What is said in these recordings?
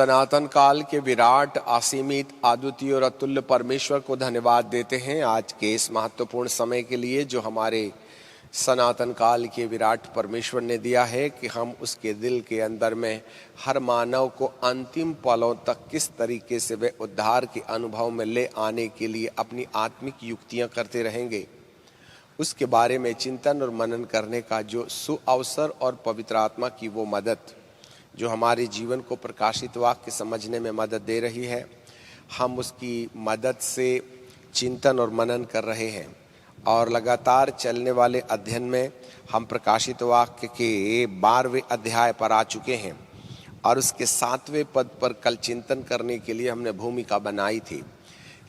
सनातन काल के विराट, असीमित, अद्वितीय और अतुल्य परमेश्वर को धन्यवाद देते हैं आज के इस महत्वपूर्ण समय के लिए जो हमारे सनातन काल के विराट परमेश्वर ने दिया है कि हम उसके दिल के अंदर में हर मानव को अंतिम पलों तक किस तरीके से वे उद्धार के अनुभव में ले आने के लिए अपनी आत्मिक युक्तियां करते रहेंगे, उसके बारे में चिंतन और मनन करने का जो सुअवसर और पवित्र आत्मा की वो मदद जो हमारे जीवन को प्रकाशित वाक्य समझने में मदद दे रही है, हम उसकी मदद से चिंतन और मनन कर रहे हैं। और लगातार चलने वाले अध्ययन में हम प्रकाशित वाक्य के 12वें अध्याय पर आ चुके हैं और उसके 7वें पद पर कल चिंतन करने के लिए हमने भूमिका बनाई थी।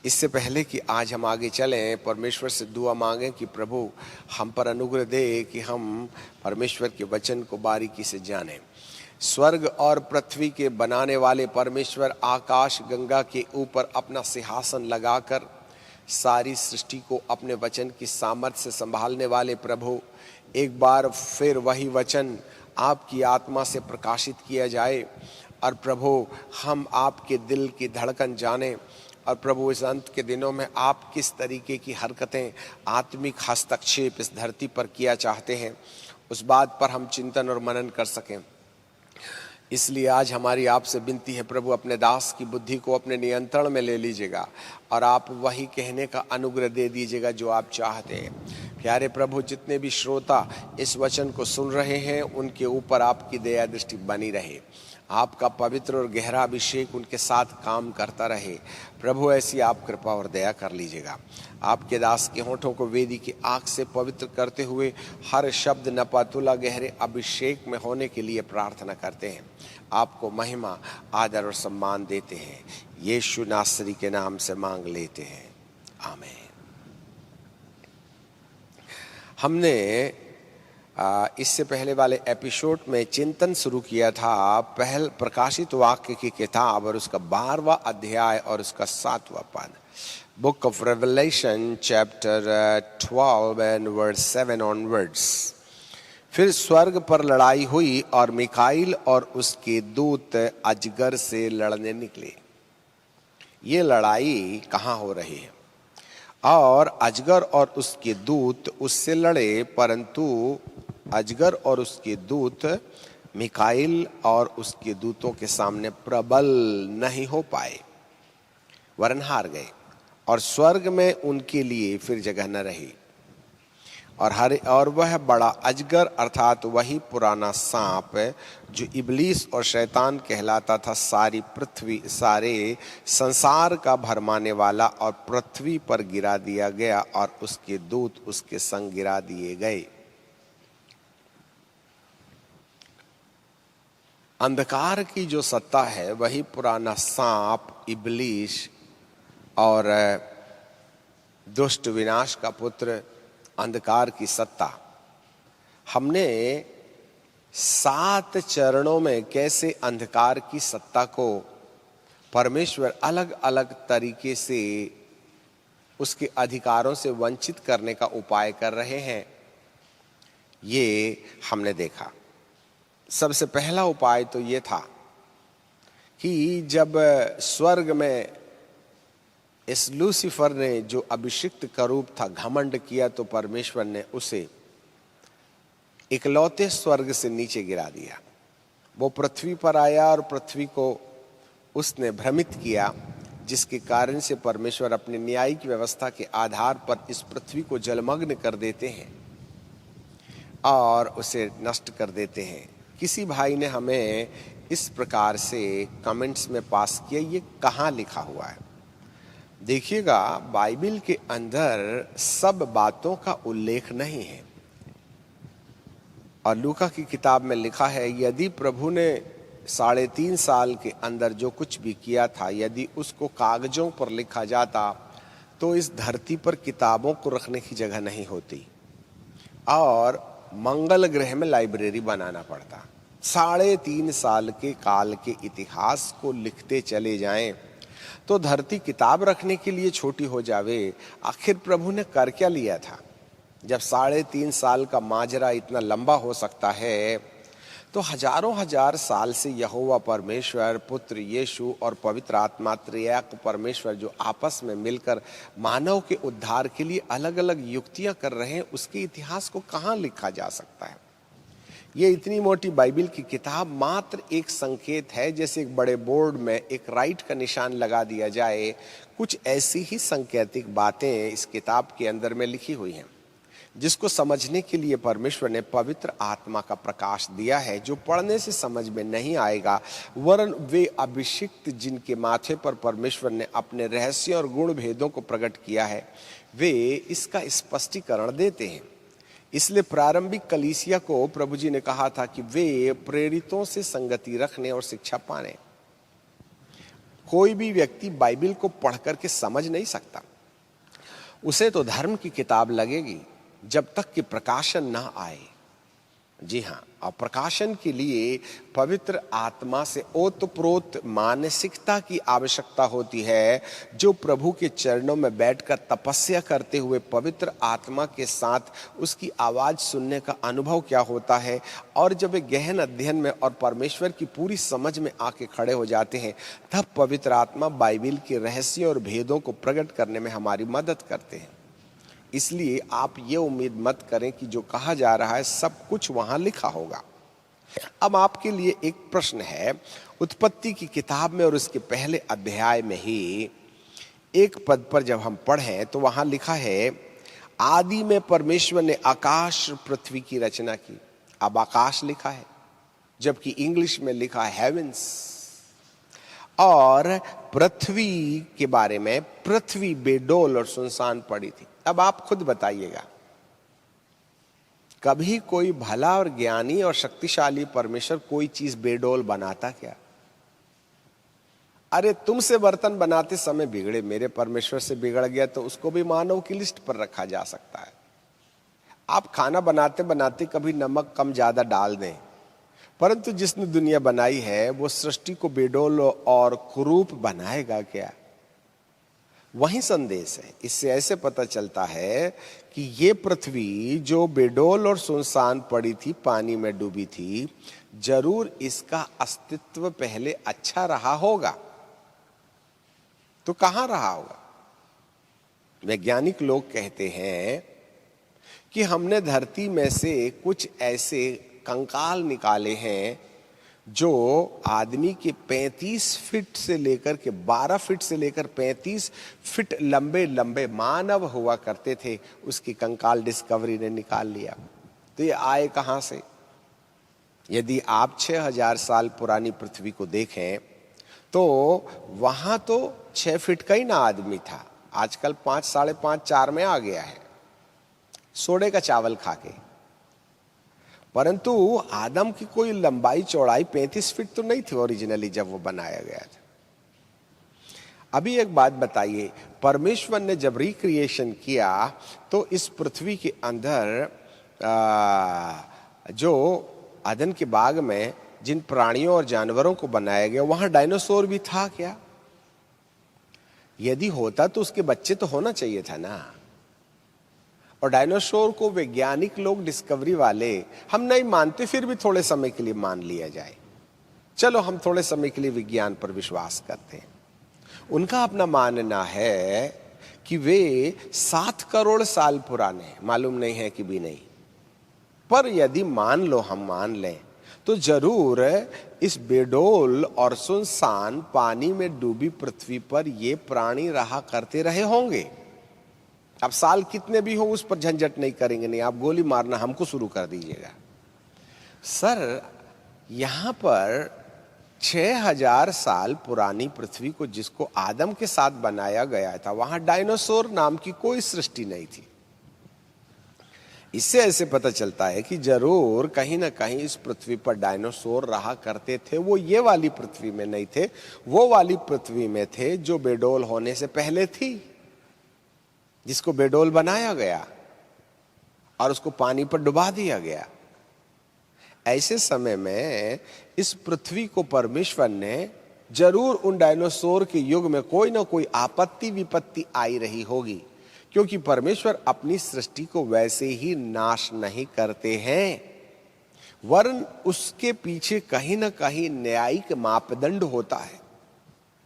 इससे पहले कि आज हम आगे चलें, परमेश्वर से दुआ मांगें कि प्रभु हम पर अनुग्रह दे कि हम परमेश्वर के वचन को बारीकी से जानें। स्वर्ग और पृथ्वी के बनाने वाले परमेश्वर आकाश गंगा के ऊपर अपना सिंहासन लगाकर सारी सृष्टि को अपने वचन की सामर्थ्य से संभालने वाले प्रभु, एक बार फिर वही वचन आपकी आत्मा से प्रकाशित किया जाए और प्रभु हम आपके दिल की धड़कन जानें। और प्रभु इस अंत के दिनों में आप किस तरीके की हरकतें, आत्मिक हस्तक्षेप इस धरती पर किया चाहते हैं, उस बात पर हम चिंतन और मनन कर सकें। इसलिए आज हमारी आपसे विनती है प्रभु, अपने दास की बुद्धि को अपने नियंत्रण में ले लीजिएगा और आप वही कहने का अनुग्रह दे दीजिएगा जो आप चाहते हैं। प्यारे प्रभु, जितने भी श्रोता इस वचन को सुन रहे हैं उनके ऊपर आपकी दया दृष्टि बनी रहे, आपका पवित्र और गहरा अभिषेक उनके साथ काम करता रहे। प्रभु ऐसी आप कृपा और दया कर लीजिएगा। आपके दास के होठों को वेदी की आग से पवित्र करते हुए हर शब्द नपातुला गहरे अभिषेक में होने के लिए प्रार्थना करते हैं। आपको महिमा, आदर और सम्मान देते हैं। यीशु नासरी के नाम से मांग लेते हैं, आमीन। हमने इससे पहले वाले एपिसोड में चिंतन शुरू किया था पहल प्रकाशित वाक्य की किताब और उसका 12वां अध्याय और उसका 7वां पद, book of Revelation chapter 12 and verse 7 onwards. फिर स्वर्ग पर लड़ाई हुई और मिकाइल और उसके दूत अजगर से लड़ने निकले। ये लड़ाई कहाँ हो रही है? और अजगर और उसके दूत उससे लड़े, परंतु अजगर और उसके दूत मिकाइल और उसके दूतों के सामने प्रबल नहीं हो पाए, वरन हार गए और स्वर्ग में उनके लिए फिर जगह न रही। और वह बड़ा अजगर अर्थात वही पुराना सांप जो इबलीस और शैतान कहलाता था, सारी पृथ्वी, सारे संसार का भरमाने वाला, और पृथ्वी पर गिरा दिया गया और उसके दूत उसके संग गिरा दिए गए। अंधकार की जो सत्ता है वही पुराना सांप इबलीस और दुष्ट विनाश का पुत्र अंधकार की सत्ता। हमने 7 चरणों में कैसे अंधकार की सत्ता को परमेश्वर अलग अलग तरीके से उसके अधिकारों से वंचित करने का उपाय कर रहे हैं, ये हमने देखा। सबसे पहला उपाय तो ये था कि जब स्वर्ग में इस लूसीफर ने जो अभिषिक्त करूब था घमंड किया, तो परमेश्वर ने उसे इकलौते स्वर्ग से नीचे गिरा दिया। वो पृथ्वी पर आया और पृथ्वी को उसने भ्रमित किया, जिसके कारण से परमेश्वर अपने न्यायिक व्यवस्था के आधार पर इस पृथ्वी को जलमग्न कर देते हैं और उसे नष्ट कर देते हैं। किसी भाई ने हमें इस प्रकार से कमेंट्स में पास किया, ये कहाँ लिखा हुआ है? देखिएगा, बाइबल के अंदर सब बातों का उल्लेख नहीं है। और लूका की किताब में लिखा है, यदि प्रभु ने 3.5 साल के अंदर जो कुछ भी किया था, यदि उसको कागजों पर लिखा जाता तो इस धरती पर किताबों को रखने की जगह नहीं होती और मंगल ग्रह में लाइब्रेरी बनाना पड़ता। 3.5 साल के काल के इतिहास को लिखते चले जाएं तो धरती किताब रखने के लिए छोटी हो जावे। आखिर प्रभु ने कर क्या लिया था? जब 3.5 साल का माजरा इतना लंबा हो सकता है तो हजारों हजार साल से यहोवा परमेश्वर, पुत्र यीशु और पवित्र आत्मा त्रिएक परमेश्वर जो आपस में मिलकर मानव के उद्धार के लिए अलग अलग युक्तियां कर रहे हैं, उसके इतिहास को कहाँ लिखा जा सकता है। ये इतनी मोटी बाइबिल की किताब मात्र एक संकेत है, जैसे एक बड़े बोर्ड में एक राइट का निशान लगा दिया जाए। कुछ ऐसी ही सांकेतिक बातें इस किताब के अंदर में लिखी हुई हैं, जिसको समझने के लिए परमेश्वर ने पवित्र आत्मा का प्रकाश दिया है, जो पढ़ने से समझ में नहीं आएगा, वरन वे अभिषिक्त जिनके माथे पर परमेश्वर ने अपने रहस्य और गुण भेदों को प्रकट किया है, वे इसका स्पष्टीकरण देते हैं। इसलिए प्रारंभिक कलीसिया को प्रभु जी ने कहा था कि वे प्रेरितों से संगति रखने और शिक्षा पाने। कोई भी व्यक्ति बाइबिल को पढ़ करके समझ नहीं सकता, उसे तो धर्म की किताब लगेगी जब तक कि प्रकाशन ना आए। जी हाँ, और प्रकाशन के लिए पवित्र आत्मा से ओतप्रोत मानसिकता की आवश्यकता होती है, जो प्रभु के चरणों में बैठकर तपस्या करते हुए पवित्र आत्मा के साथ उसकी आवाज सुनने का अनुभव क्या होता है, और जब वे गहन अध्ययन में और परमेश्वर की पूरी समझ में आके खड़े हो जाते हैं, तब पवित्र आत्मा बाइबिल के रहस्य और भेदों को प्रकट करने में हमारी मदद करते हैं। इसलिए आप ये उम्मीद मत करें कि जो कहा जा रहा है सब कुछ वहां लिखा होगा। अब आपके लिए एक प्रश्न है। उत्पत्ति की किताब में और उसके पहले अध्याय में ही एक पद पर जब हम पढ़ें तो वहां लिखा है, आदि में परमेश्वर ने आकाश पृथ्वी की रचना की। अब आकाश लिखा है, जबकि इंग्लिश में लिखा है हेवेंस। और पृथ्वी के बारे में, पृथ्वी बेडोल और सुनसान पड़ी थी। अब आप खुद बताइएगा, कभी कोई भला और ज्ञानी और शक्तिशाली परमेश्वर कोई चीज बेडोल बनाता क्या? अरे तुमसे बर्तन बनाते समय बिगड़े, मेरे परमेश्वर से बिगड़ गया तो उसको भी मानव की लिस्ट पर रखा जा सकता है। आप खाना बनाते बनाते कभी नमक कम ज्यादा डाल दें, परंतु जिसने दुनिया बनाई है वो सृष्टि को बेडोल और कुरूप बनाएगा क्या? वही संदेश है। इससे ऐसे पता चलता है कि ये पृथ्वी जो बेडोल और सुनसान पड़ी थी, पानी में डूबी थी, जरूर इसका अस्तित्व पहले अच्छा रहा होगा। तो कहां रहा होगा? वैज्ञानिक लोग कहते हैं कि हमने धरती में से कुछ ऐसे कंकाल निकाले हैं जो आदमी के 35 फीट से लेकर के 12 फीट से लेकर 35 फीट लंबे लंबे मानव हुआ करते थे। उसकी कंकाल डिस्कवरी ने निकाल लिया। तो ये आए कहां से? यदि आप 6000 साल पुरानी पृथ्वी को देखें तो वहां तो 6 फीट का ही ना आदमी था, आजकल 5, 5.5, 4 में आ गया है, सोडे का चावल खा के। परंतु आदम की कोई लंबाई चौड़ाई 35 फीट तो नहीं थी ओरिजिनली जब वो बनाया गया था। अभी एक बात बताइए, परमेश्वर ने जब रिक्रिएशन किया तो इस पृथ्वी के अंदर जो अदन के बाग में जिन प्राणियों और जानवरों को बनाया गया, वहां डायनासोर भी था क्या? यदि होता तो उसके बच्चे तो होना चाहिए था ना। और डायनासोर को वैज्ञानिक लोग, डिस्कवरी वाले, हम नहीं मानते, फिर भी थोड़े समय के लिए मान लिया जाए। चलो हम थोड़े समय के लिए विज्ञान पर विश्वास करते हैं। उनका अपना मानना है कि वे 7 करोड़ साल पुराने हैं, मालूम नहीं है कि भी नहीं। पर यदि मान लो, हम मान लें, तो जरूर इस बेडोल और सुनसान पानी में डूबी पृथ्वी पर ये प्राणी रहा करते रहे होंगे। अब साल कितने भी हो उस पर झंझट नहीं करेंगे, नहीं आप गोली मारना हमको शुरू कर दीजिएगा। सर, यहां पर 6000 साल पुरानी पृथ्वी को जिसको आदम के साथ बनाया गया था, वहां डायनासोर नाम की कोई सृष्टि नहीं थी। इससे ऐसे पता चलता है कि जरूर कहीं ना कहीं इस पृथ्वी पर डायनासोर रहा करते थे। वो ये वाली पृथ्वी में नहीं थे, वो वाली पृथ्वी में थे जो बेडोल होने से पहले थी, जिसको बेडोल बनाया गया और उसको पानी पर डुबा दिया गया। ऐसे समय में इस पृथ्वी को परमेश्वर ने जरूर उन डायनासोर के युग में कोई ना कोई आपत्ति विपत्ति आई रही होगी, क्योंकि परमेश्वर अपनी सृष्टि को वैसे ही नाश नहीं करते हैं। वरन उसके पीछे कहीं ना कहीं न्यायिक मापदंड होता है।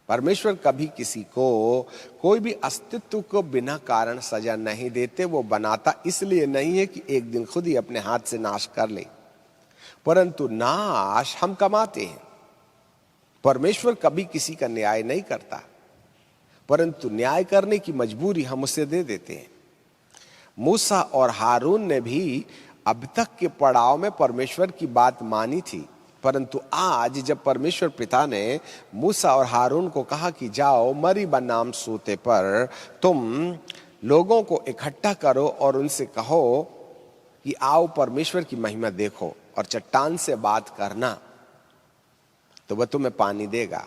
परमेश्वर कभी किसी को कोई भी अस्तित्व को बिना कारण सजा नहीं देते। वो बनाता इसलिए नहीं है कि एक दिन खुद ही अपने हाथ से नाश कर ले, परंतु नाश हम कमाते हैं। परमेश्वर कभी किसी का न्याय नहीं करता, परंतु न्याय करने की मजबूरी हम उसे दे देते हैं। मूसा और हारून ने भी अब तक के पड़ाव में परमेश्वर की बात मानी थी, परंतु आज जब परमेश्वर पिता ने मूसा और हारून को कहा कि जाओ मरीबा नाम सोते पर तुम लोगों को इकट्ठा करो और उनसे कहो कि आओ परमेश्वर की महिमा देखो और चट्टान से बात करना, तो वह तुम्हें पानी देगा।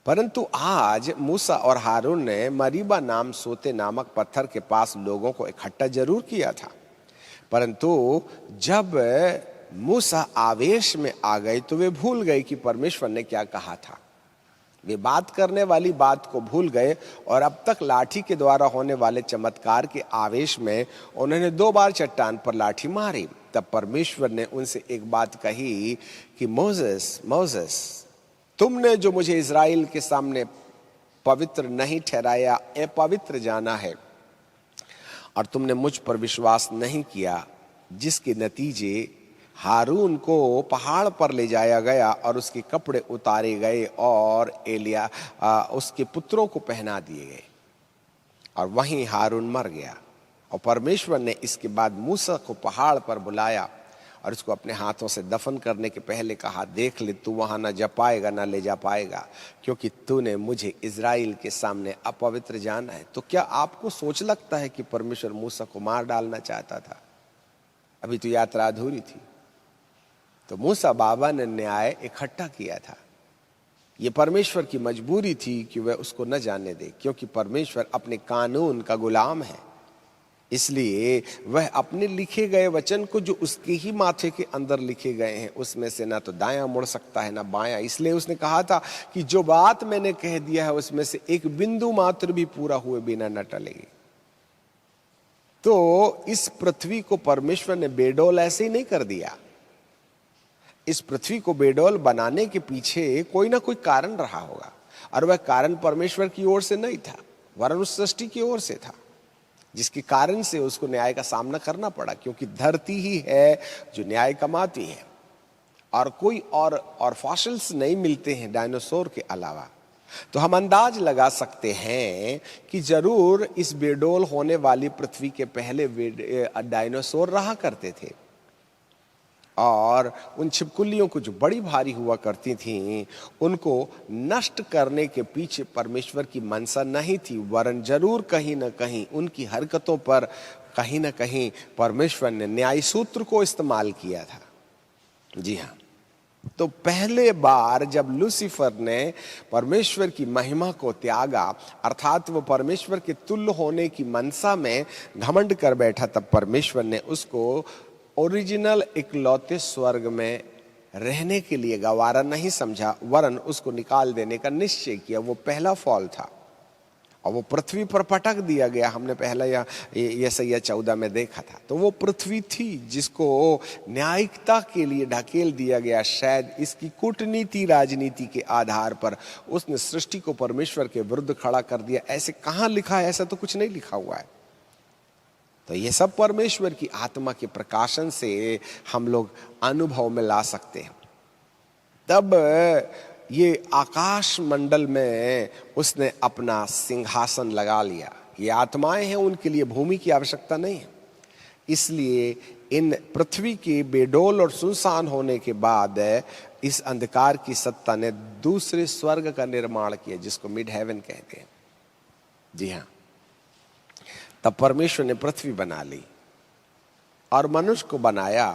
परंतु आज मूसा और हारून ने मरीबा नाम सोते नामक पत्थर के पास लोगों को इकट्ठा जरूर किया था, परंतु जब मूसा आवेश में आ गए तो वे भूल गए कि परमेश्वर ने क्या कहा था। वे बात करने वाली बात को भूल गए और अब तक लाठी के द्वारा होने वाले चमत्कार के आवेश में उन्होंने 2 बार चट्टान पर लाठी मारी। तब परमेश्वर ने उनसे एक बात कही कि मोसेस मोसेस, तुमने जो मुझे इज़राइल के सामने पवित्र नहीं ठहराया, अपवित्र जाना है, और तुमने मुझ पर विश्वास नहीं किया, जिसके नतीजे हारून को पहाड़ पर ले जाया गया और उसके कपड़े उतारे गए और एलिया उसके पुत्रों को पहना दिए गए और वहीं हारून मर गया। और परमेश्वर ने इसके बाद मूसा को पहाड़ पर बुलाया और उसको अपने हाथों से दफन करने के पहले कहा, देख ले, तू वहां ना जा पाएगा ना ले जा पाएगा, क्योंकि तूने मुझे इज़राइल के सामने अपवित्र जाना है। तो क्या आपको सोच लगता है कि परमेश्वर मूसा को मार डालना चाहता था? अभी तो यात्रा अधूरी थी। तो मूसा बाबा ने न्याय इकट्ठा किया था। ये परमेश्वर की मजबूरी थी कि वह उसको न जाने दे, क्योंकि परमेश्वर अपने कानून का गुलाम है। इसलिए वह अपने लिखे गए वचन को, जो उसके ही माथे के अंदर लिखे गए हैं, उसमें से ना तो दायां मुड़ सकता है ना बायां। इसलिए उसने कहा था कि जो बात मैंने कह दिया है उसमें से एक बिंदु मात्र भी पूरा हुए बिना न टलेगी। तो इस पृथ्वी को परमेश्वर ने बेडौल ऐसे ही नहीं कर दिया। इस पृथ्वी को बेडौल बनाने के पीछे कोई ना कोई कारण रहा होगा, और वह कारण परमेश्वर की ओर से नहीं था, वरन उस सृष्टि की ओर से था, जिसके कारण से उसको न्याय का सामना करना पड़ा, क्योंकि धरती ही है जो न्याय कमाती है। और कोई और फॉसिल्स नहीं मिलते हैं डायनासोर के अलावा। तो हम अंदाज लगा सकते हैं कि जरूर इस बेडौल होने वाली पृथ्वी के पहले डायनासोर रहा करते थे, और उन छिपकलियों को जो बड़ी भारी हुआ करती थीं, उनको नष्ट करने के पीछे परमेश्वर की मनसा नहीं थी, वरन जरूर कहीं न कहीं उनकी हरकतों पर कहीं न कहीं परमेश्वर ने न्याय सूत्र को इस्तेमाल किया था। जी हाँ, तो पहले बार जब लूसीफर ने परमेश्वर की महिमा को त्यागा, अर्थात वो परमेश्वर के तुल्य होने की मनसा में घमंड कर बैठा, तब परमेश्वर ने उसको ओरिजिनल इकलौते स्वर्ग में रहने के लिए गवारा नहीं समझा, वरन उसको निकाल देने का निश्चय किया। वो पहला फॉल था और वो पृथ्वी पर पटक दिया गया। हमने पहला यशायाह 14 में देखा था। तो वो पृथ्वी थी जिसको न्यायिकता के लिए ढकेल दिया गया। शायद इसकी कूटनीति राजनीति के आधार पर उसने सृष्टि को परमेश्वर के विरुद्ध खड़ा कर दिया। ऐसे कहाँ लिखा है? ऐसा तो कुछ नहीं लिखा हुआ है। तो ये सब परमेश्वर की आत्मा के प्रकाशन से हम लोग अनुभव में ला सकते हैं। तब ये आकाश मंडल में उसने अपना सिंहासन लगा लिया। ये आत्माएं हैं, उनके लिए भूमि की आवश्यकता नहीं है। इसलिए इन पृथ्वी के बेडौल और सुनसान होने के बाद इस अंधकार की सत्ता ने दूसरे स्वर्ग का निर्माण किया, जिसको मिड हेवन कहते हैं। जी हाँ, तब परमेश्वर ने पृथ्वी बना ली और मनुष्य को बनाया।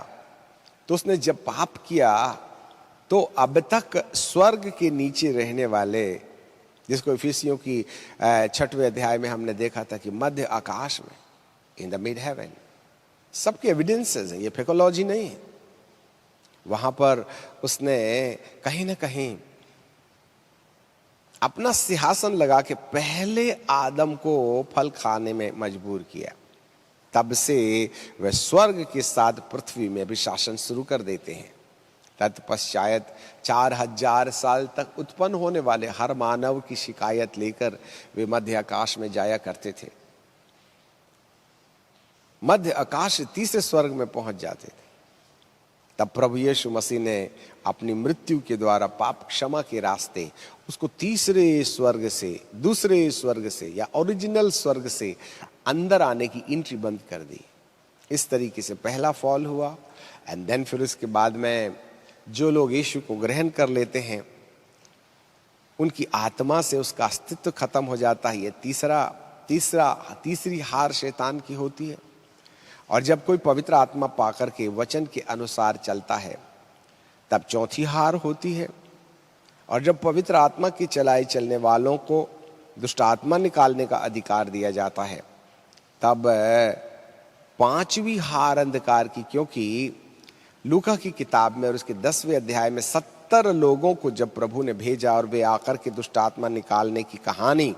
तो उसने जब पाप किया तो अब तक स्वर्ग के नीचे रहने वाले, जिसको इफिसियों की 6वें अध्याय में हमने देखा था कि मध्य आकाश में, इन द मिड हेवन, सबके एविडेंसेस हैं, ये फेकोलॉजी नहीं है। वहां पर उसने कहीं ना कहीं अपना सिंहासन लगा के पहले आदम को फल खाने में मजबूर किया। तब से वह स्वर्ग के साथ पृथ्वी में भी शासन शुरू कर देते हैं। तत्पश्चात 4000 साल तक उत्पन्न होने वाले हर मानव की शिकायत लेकर वे मध्य आकाश में जाया करते थे। मध्य आकाश से तीसरे स्वर्ग में पहुंच जाते थे। तब प्रभु यीशु मसीह ने अपनी मृत्यु के द्वारा पाप क्षमा के रास्ते उसको तीसरे स्वर्ग से, दूसरे स्वर्ग से या ओरिजिनल स्वर्ग से अंदर आने की एंट्री बंद कर दी। इस तरीके से पहला फॉल हुआ। एंड देन फिर उसके बाद में जो लोग यीशु को ग्रहण कर लेते हैं उनकी आत्मा से उसका अस्तित्व खत्म हो जाता है। ये तीसरी हार शैतान की होती है। और जब कोई पवित्र आत्मा पाकर के वचन के अनुसार चलता है तब चौथी हार होती है। और जब पवित्र आत्मा की चलाए चलने वालों को दुष्ट आत्मा निकालने का अधिकार दिया जाता है तब पांचवी हार अंधकार की, क्योंकि लूका की किताब में और उसके 10वें अध्याय में 70 लोगों को जब प्रभु ने भेजा और वे आकर के दुष्ट आत्मा निकालने की कहानी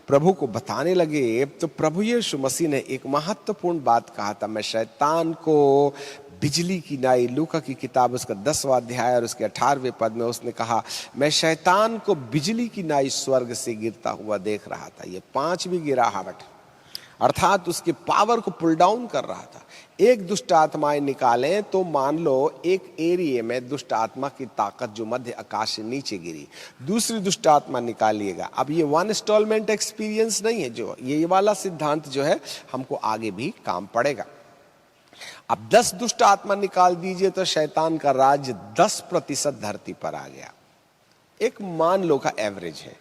प्रभु को बताने लगे तो प्रभु यीशु मसीह ने एक महत्वपूर्ण बात कहा था, मैं शैतान को बिजली की नाई, लूका की किताब उसका 10वां अध्याय और उसके 18वें पद में उसने कहा, मैं शैतान को बिजली की नाई स्वर्ग से गिरता हुआ देख रहा था। ये पांचवी गिराहट अर्थात उसके पावर को पुल डाउन कर रहा था। एक दुष्ट आत्माएं निकालें तो मान लो एक एरिया में दुष्ट आत्मा की ताकत जो मध्य आकाश से नीचे गिरी, दूसरी दुष्ट आत्मा निकालिएगा। अब ये वन इंस्टॉलमेंट एक्सपीरियंस नहीं है, जो ये वाला सिद्धांत जो है हमको आगे भी काम पड़ेगा। अब 10 दुष्ट आत्मा निकाल दीजिए तो शैतान का राज्य 10% धरती पर आ गया। एक मान लो का एवरेज है।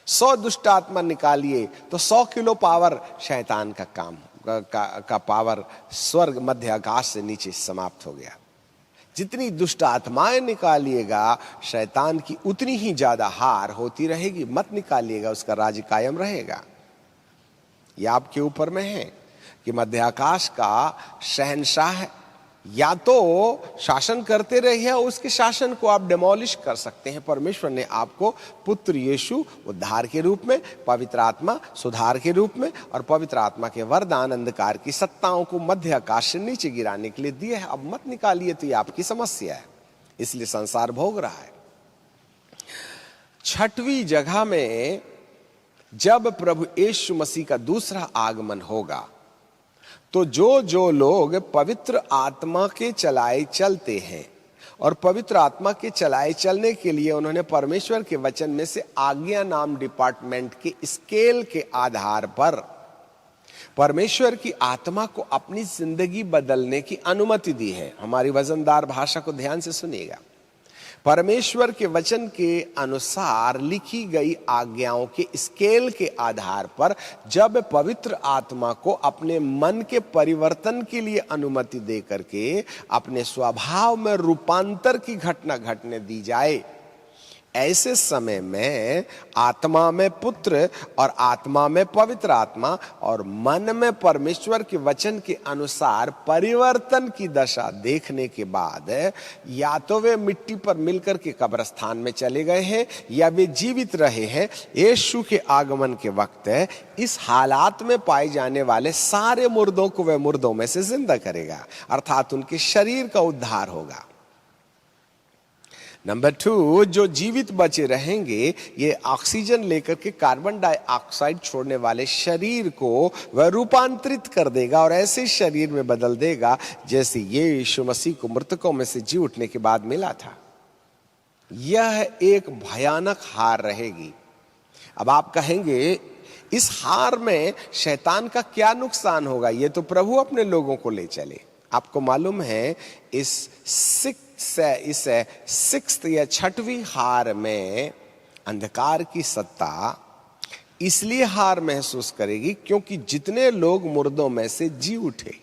100 दुष्ट आत्मा निकालिए तो 100 किलो पावर शैतान का काम का पावर स्वर्ग मध्य आकाश से नीचे समाप्त हो गया। जितनी दुष्ट आत्माएं निकालिएगा शैतान की उतनी ही ज्यादा हार होती रहेगी। मत निकालिएगा, उसका राज्य कायम रहेगा। यह आपके ऊपर में है कि मध्य आकाश का शहंशाह या तो शासन करते रहिए, उसके शासन को आप डिमोलिश कर सकते हैं। परमेश्वर ने आपको पुत्र यीशु उद्धार के रूप में, पवित्र आत्मा सुधार के रूप में और पवित्र आत्मा के वरदान अंधकार की सत्ताओं को मध्य आकाश से नीचे गिराने के लिए दिए है। अब मत निकालिए तो ये आपकी समस्या है, इसलिए संसार भोग रहा है। 6वीं जगह में जब प्रभु यीशु मसीह का दूसरा आगमन होगा तो जो लोग पवित्र आत्मा के चलाए चलते हैं और पवित्र आत्मा के चलाए चलने के लिए उन्होंने परमेश्वर के वचन में से आज्ञा नाम डिपार्टमेंट के स्केल के आधार पर परमेश्वर की आत्मा को अपनी जिंदगी बदलने की अनुमति दी है। हमारी वजनदार भाषा को ध्यान से सुनिएगा। परमेश्वर के वचन के अनुसार लिखी गई आज्ञाओं के स्केल के आधार पर जब पवित्र आत्मा को अपने मन के परिवर्तन के लिए अनुमति दे करके अपने स्वभाव में रूपांतर की घटना घटने दी जाए, ऐसे समय में आत्मा में पुत्र और आत्मा में पवित्र आत्मा और मन में परमेश्वर के वचन के अनुसार परिवर्तन की दशा देखने के बाद या तो वे मिट्टी पर मिलकर के कब्रिस्तान में चले गए हैं या वे जीवित रहे हैं। यीशु के आगमन के वक्त इस हालात में पाए जाने वाले सारे मुर्दों को वह मुर्दों में से जिंदा करेगा, अर्थात उनके शरीर का उद्धार होगा। नंबर 2, जो जीवित बचे रहेंगे ये ऑक्सीजन लेकर के कार्बन डाइऑक्साइड छोड़ने वाले शरीर को वह रूपांतरित कर देगा और ऐसे शरीर में बदल देगा जैसे यीशु मसीह को मृतकों में से जी उठने के बाद मिला था। यह एक भयानक हार रहेगी। अब आप कहेंगे इस हार में शैतान का क्या नुकसान होगा? ये तो प्रभु अपने लोगों को ले चले। आपको मालूम है इस 6th या 6वीं हार में अंधकार की सत्ता इसलिए हार महसूस करेगी क्योंकि जितने लोग मुर्दों में से जी उठे,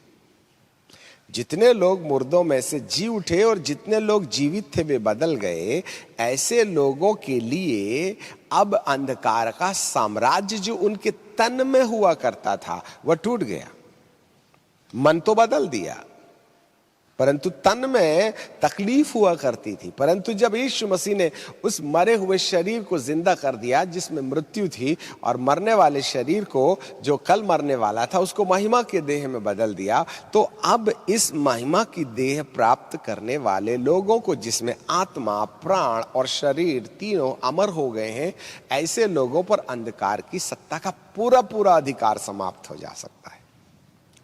जितने लोग मुर्दों में से जी उठे और जितने लोग जीवित थे वे बदल गए, ऐसे लोगों के लिए अब अंधकार का साम्राज्य जो उनके तन में हुआ करता था वह टूट गया। मन तो बदल दिया परंतु तन में तकलीफ हुआ करती थी। परंतु जब यीशु मसीह ने उस मरे हुए शरीर को जिंदा कर दिया जिसमें मृत्यु थी, और मरने वाले शरीर को जो कल मरने वाला था उसको महिमा के देह में बदल दिया, तो अब इस महिमा की देह प्राप्त करने वाले लोगों को, जिसमें आत्मा, प्राण और शरीर तीनों अमर हो गए हैं, ऐसे लोगों पर अंधकार की सत्ता का पूरा पूरा अधिकार समाप्त हो जा सकता है।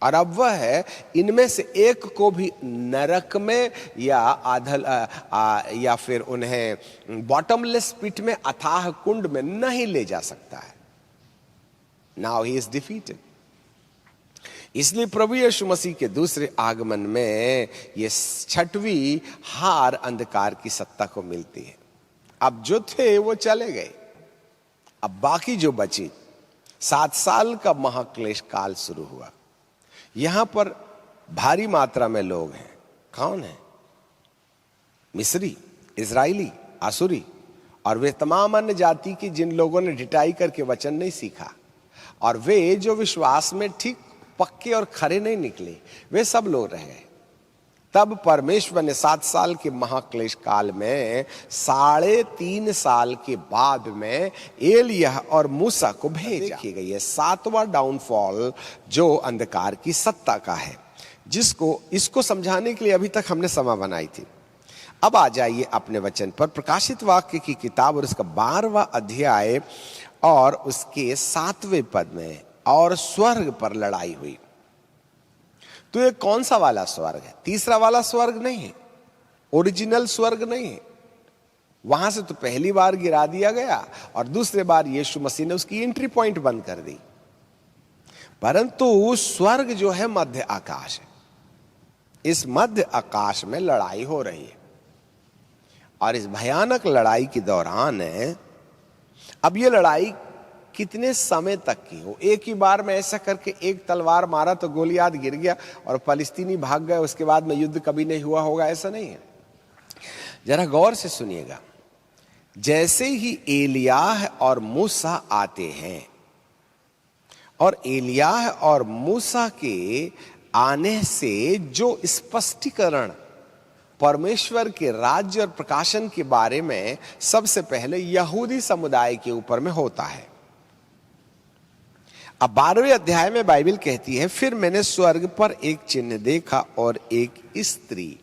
और अब वह है इनमें से एक को भी नरक में या आधल या फिर उन्हें बॉटमलेस पिट में, अथाह कुंड में नहीं ले जा सकता है। Now he is defeated. इसलिए प्रभु यीशु मसीह के दूसरे आगमन में ये छठवीं हार अंधकार की सत्ता को मिलती है। अब जो थे वो चले गए, अब बाकी जो बची 7 साल का महाक्लेश काल शुरू हुआ। यहां पर भारी मात्रा में लोग हैं। कौन है? मिस्री, इजराइली, आसुरी और वे तमाम अन्य जाति की जिन लोगों ने ढिठाई करके वचन नहीं सीखा, और वे जो विश्वास में ठीक पक्के और खरे नहीं निकले, वे सब लोग रह गए। तब परमेश्वर ने 7 साल के महाक्लेश काल में 3.5 साल के बाद में एलिय्याह और मूसा को भेजा। देखिएगा, ये 7वां डाउनफॉल जो अंधकार की सत्ता का है, जिसको इसको समझाने के लिए अभी तक हमने समय बनाई थी। अब आ जाइए अपने वचन पर। प्रकाशित वाक्य की किताब और उसका 12वां अध्याय और उसके 7वें पद में, और स्वर्ग पर लड़ाई हुई। तो ये कौन सा वाला स्वर्ग है? तीसरा वाला स्वर्ग नहीं है, ओरिजिनल स्वर्ग नहीं है। वहां से तो पहली बार गिरा दिया गया और दूसरे बार यीशु मसीह ने उसकी एंट्री पॉइंट बंद कर दी। परंतु स्वर्ग जो है मध्य आकाश है। इस मध्य आकाश में लड़ाई हो रही है, और इस भयानक लड़ाई के दौरान है, अब ये लड़ाई कितने समय तक की हो? एक ही बार में ऐसा करके एक तलवार मारा तो गोलियात गिर गया और फलिस्तीनी भाग गए, उसके बाद में युद्ध कभी नहीं हुआ होगा, ऐसा नहीं है। जरा गौर से सुनिएगा। जैसे ही एलिय्याह और मूसा आते हैं, और एलिय्याह और मूसा के आने से जो स्पष्टीकरण परमेश्वर के राज्य और प्रकाशन के बारे में सबसे पहले यहूदी समुदाय के ऊपर में होता है। अब 12वें अध्याय में बाइबल कहती है, फिर मैंने स्वर्ग पर एक चिन्ह देखा और एक स्त्री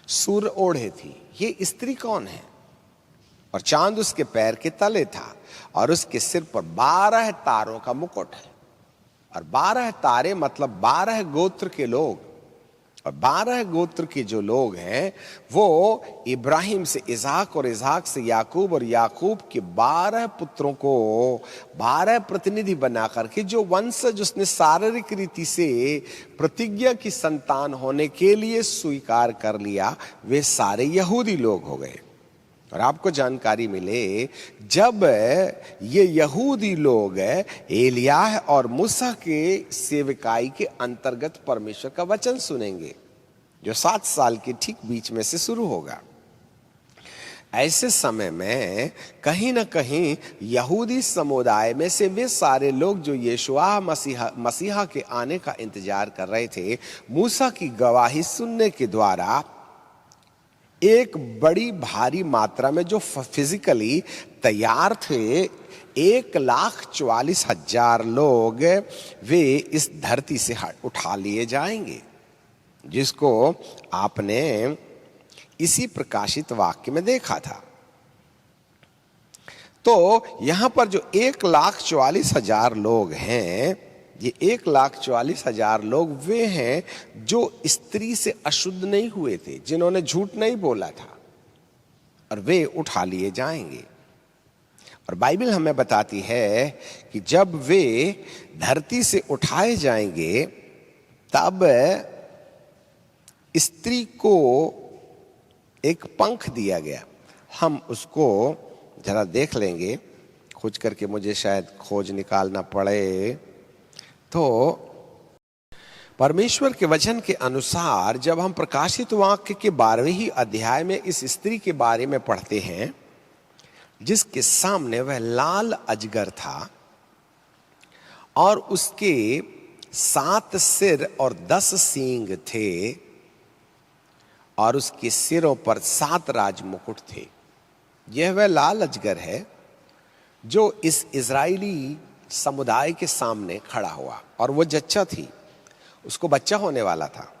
सूर्य ओढ़े थी। ये स्त्री कौन है? और चांद उसके पैर के तले था, और उसके सिर पर 12 तारों का मुकुट है। और 12 तारे मतलब 12 गोत्र के लोग, और 12 गोत्र के जो लोग हैं वो इब्राहिम से इसहाक और इसहाक से याकूब और याकूब के 12 पुत्रों को 12 प्रतिनिधि बना करके जो वंशज उसने शारीरिक रीति से प्रतिज्ञा की संतान होने के लिए स्वीकार कर लिया, वे सारे यहूदी लोग हो गए। और आपको जानकारी मिले, जब ये यहूदी लोग एलिय्याह और मूसा के सेवकाई के अंतर्गत परमेश्वर का वचन सुनेंगे, जो 7 साल के ठीक बीच में से शुरू होगा, ऐसे समय में कहीं ना कहीं यहूदी समुदाय में से वे सारे लोग जो यीशुआ मसीहा के आने का इंतजार कर रहे थे, मूसा की गवाही सुनने के द्वारा एक बड़ी भारी मात्रा में जो फिजिकली तैयार थे, 1,44,000 लोग वे इस धरती से उठा लिए जाएंगे, जिसको आपने इसी प्रकाशित वाक्य में देखा था। तो यहां पर जो 1,44,000 लोग हैं, ये 1,44,000 लोग वे हैं जो स्त्री से अशुद्ध नहीं हुए थे, जिन्होंने झूठ नहीं बोला था, और वे उठा लिए जाएंगे। और बाइबल हमें बताती है कि जब वे धरती से उठाए जाएंगे, तब स्त्री को एक पंख दिया गया। हम उसको जरा देख लेंगे, खोज करके, मुझे शायद खोज निकालना पड़े। तो परमेश्वर के वचन के अनुसार जब हम प्रकाशित वाक्य के 12वें अध्याय में इस स्त्री के बारे में पढ़ते हैं, जिसके सामने वह लाल अजगर था और उसके 7 सिर और 10 सींग थे, और उसके सिरों पर 7 राज मुकुट थे। यह वह लाल अजगर है जो इस इजरायली समुदाय के सामने खड़ा हुआ, और वो जच्चा थी, उसको बच्चा होने वाला था,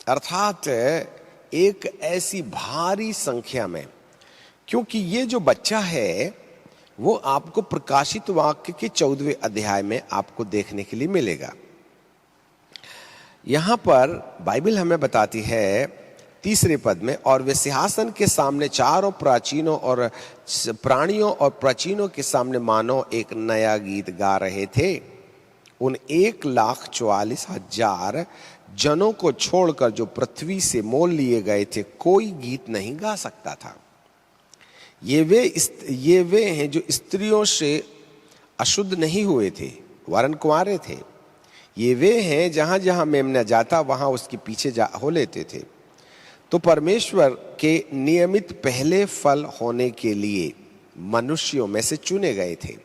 अर्थात एक ऐसी भारी संख्या में, क्योंकि ये जो बच्चा है वो आपको प्रकाशित वाक्य के 14वें अध्याय में आपको देखने के लिए मिलेगा। यहां पर बाइबल हमें बताती है 3 पद में, और वे सिंहासन के सामने चारों प्राचीनों और प्राणियों और प्राचीनों के सामने मानो एक नया गीत गा रहे थे। उन 1,44,000 जनों को छोड़कर जो पृथ्वी से मोल लिए गए थे, कोई गीत नहीं गा सकता था। ये वे हैं जो स्त्रियों से अशुद्ध नहीं हुए थे, वरन कुंवारे थे। ये वे हैं जहां जहां मेमना जाता वहां उसके पीछे हो लेते थे। तो परमेश्वर के नियमित पहले फल होने के लिए मनुष्यों में से चुने गए थे,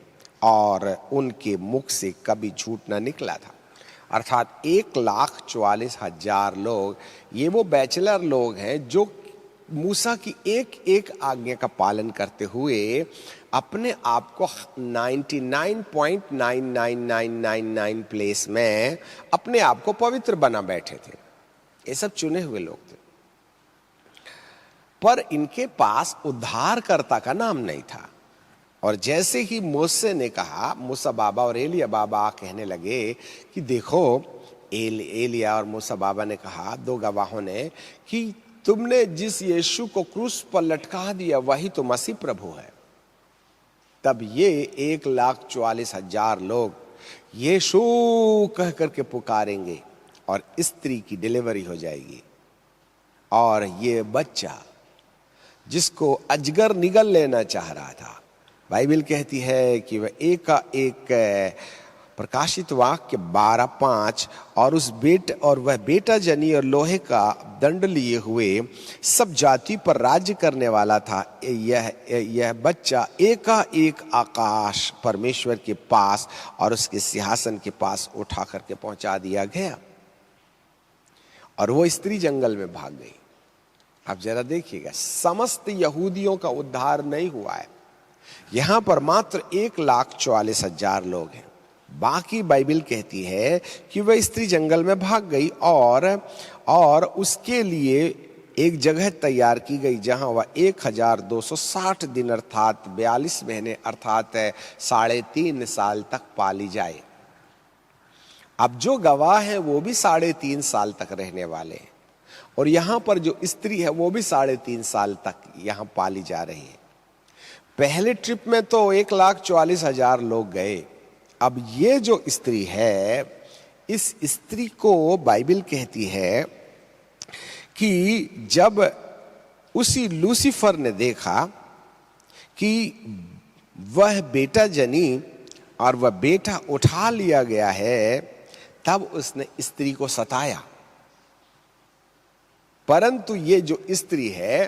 और उनके मुख से कभी झूठ न निकला था। अर्थात 1,44,000 लोग, ये वो बैचलर लोग हैं जो मूसा की एक एक आज्ञा का पालन करते हुए अपने आप को 99.99999 प्लेस में अपने आप को पवित्र बना बैठे थे। ये सब चुने हुए लोग थे, पर इनके पास उद्धारकर्ता का नाम नहीं था। और जैसे ही मूसा ने कहा, मूसा बाबा और एलिया बाबा कहने लगे कि देखो, एलिया और मूसा बाबा ने कहा, 2 गवाहों ने, कि तुमने जिस यीशु को क्रूस पर लटका दिया वही तो मसीह प्रभु है। तब ये 1,44,000 लोग यीशु कह करके पुकारेंगे और स्त्री की डिलीवरी हो जाएगी, और ये बच्चा जिसको अजगर निगल लेना चाह रहा था, बाइबल कहती है कि वह एक का एक प्रकाशित वाक्य 12:5, और वह बेटा जनी और लोहे का दंड लिए हुए सब जाति पर राज्य करने वाला था। यह बच्चा एकाएक आकाश परमेश्वर के पास और उसके सिंहासन के पास उठा करके पहुंचा दिया गया, और वो स्त्री जंगल में भाग गई। अब जरा देखिएगा, समस्त यहूदियों का उद्धार नहीं हुआ है। यहां पर मात्र 1,44,000 लोग हैं। बाकी बाइबल कहती है कि वह स्त्री जंगल में भाग गई, और उसके लिए एक जगह तैयार की गई जहां वह 1,260 दिन अर्थात 42 महीने अर्थात 3.5 साल तक पाली जाए। अब जो गवाह है वो भी 3.5 साल तक रहने वाले हैं, और यहां पर जो स्त्री है वो भी 3.5 साल तक यहां पाली जा रही है। पहले ट्रिप में तो 1,44,000 लोग गए। अब ये जो स्त्री है, इस स्त्री को बाइबल कहती है कि जब उसी लूसीफर ने देखा कि वह बेटा जनी और वह बेटा उठा लिया गया है, तब उसने स्त्री को सताया। परंतु ये जो स्त्री है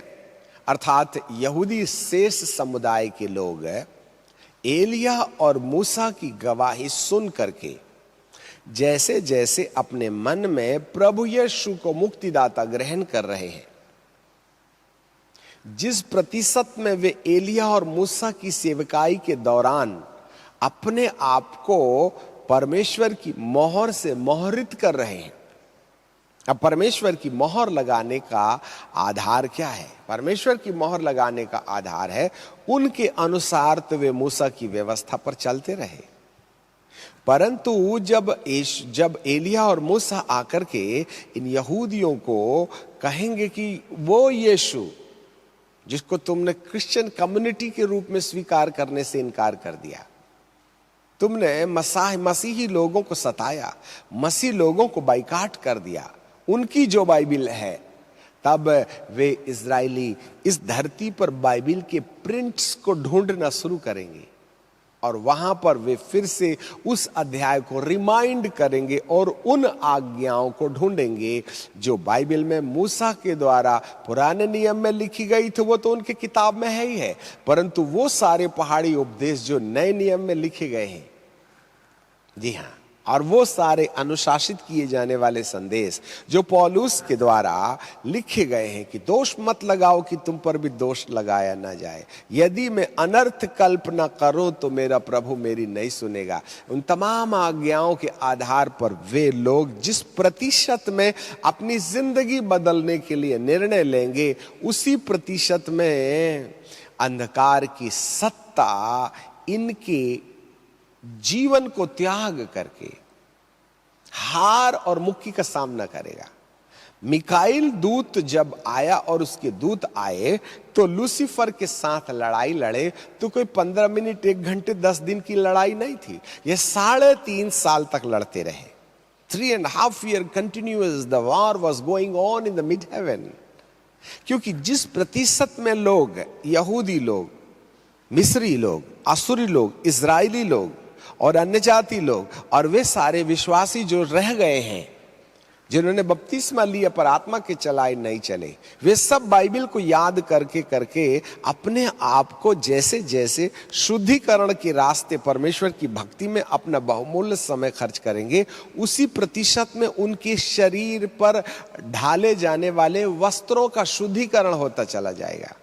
अर्थात यहूदी शेष समुदाय के लोग एलिया और मूसा की गवाही सुन करके जैसे जैसे अपने मन में प्रभु यीशु को मुक्तिदाता ग्रहण कर रहे हैं, जिस प्रतिशत में वे एलिया और मूसा की सेवकाई के दौरान अपने आप को परमेश्वर की मोहर से मोहरित कर रहे हैं। अब परमेश्वर की मोहर लगाने का आधार क्या है? परमेश्वर की मोहर लगाने का आधार है उनके अनुसार तो वे मूसा की व्यवस्था पर चलते रहे। परंतु जब एलिया और मूसा आकर के इन यहूदियों को कहेंगे कि वो यीशु जिसको तुमने क्रिश्चियन कम्युनिटी के रूप में स्वीकार करने से इनकार कर दिया, तुमने मसीही लोगों को सताया, मसीह लोगों को बाइकाट कर दिया, उनकी जो बाइबिल है, तब वे इजरायली इस धरती पर बाइबिल के प्रिंट्स को ढूंढना शुरू करेंगे और वहां पर वे फिर से उस अध्याय को रिमाइंड करेंगे और उन आज्ञाओं को ढूंढेंगे जो बाइबल में मूसा के द्वारा पुराने नियम में लिखी गई थी। वो तो उनकी किताब में है ही है, परंतु वो सारे पहाड़ी उपदेश जो नए नियम में लिखे गए हैं, जी हाँ, और वो सारे अनुशासित किए जाने वाले संदेश जो पौलुस के द्वारा लिखे गए हैं कि दोष मत लगाओ कि तुम पर भी दोष लगाया ना जाए, यदि मैं अनर्थ कल्पना करूं तो मेरा प्रभु मेरी नहीं सुनेगा। उन तमाम आज्ञाओं के आधार पर वे लोग जिस प्रतिशत में अपनी जिंदगी बदलने के लिए निर्णय लेंगे, उसी प्रतिशत में अंधकार की सत्ता इनके जीवन को त्याग करके हार और मुक्ति का सामना करेगा। मिकाइल दूत जब आया और उसके दूत आए तो लूसीफर के साथ लड़ाई लड़े तो कोई 15 मिनट, 1 घंटे, 10 दिन की लड़ाई नहीं थी। ये 3.5 साल तक लड़ते रहे। 3.5 year continuous the war was going on in the mid heaven। क्योंकि जिस प्रतिशत में लोग, यहूदी लोग, मिस्री लोग, असुरी लोग, इजरायली लोग और अन्य जाति लोग और वे सारे विश्वासी जो रह गए हैं, जिन्होंने बपतिस्मा लिया पर आत्मा के चलाए नहीं चले, वे सब बाइबल को याद करके करके अपने आप को जैसे जैसे शुद्धिकरण के रास्ते परमेश्वर की भक्ति में अपना बहुमूल्य समय खर्च करेंगे, उसी प्रतिशत में उनके शरीर पर ढाले जाने वाले वस्त्रों का शुद्धिकरण होता चला जाएगा।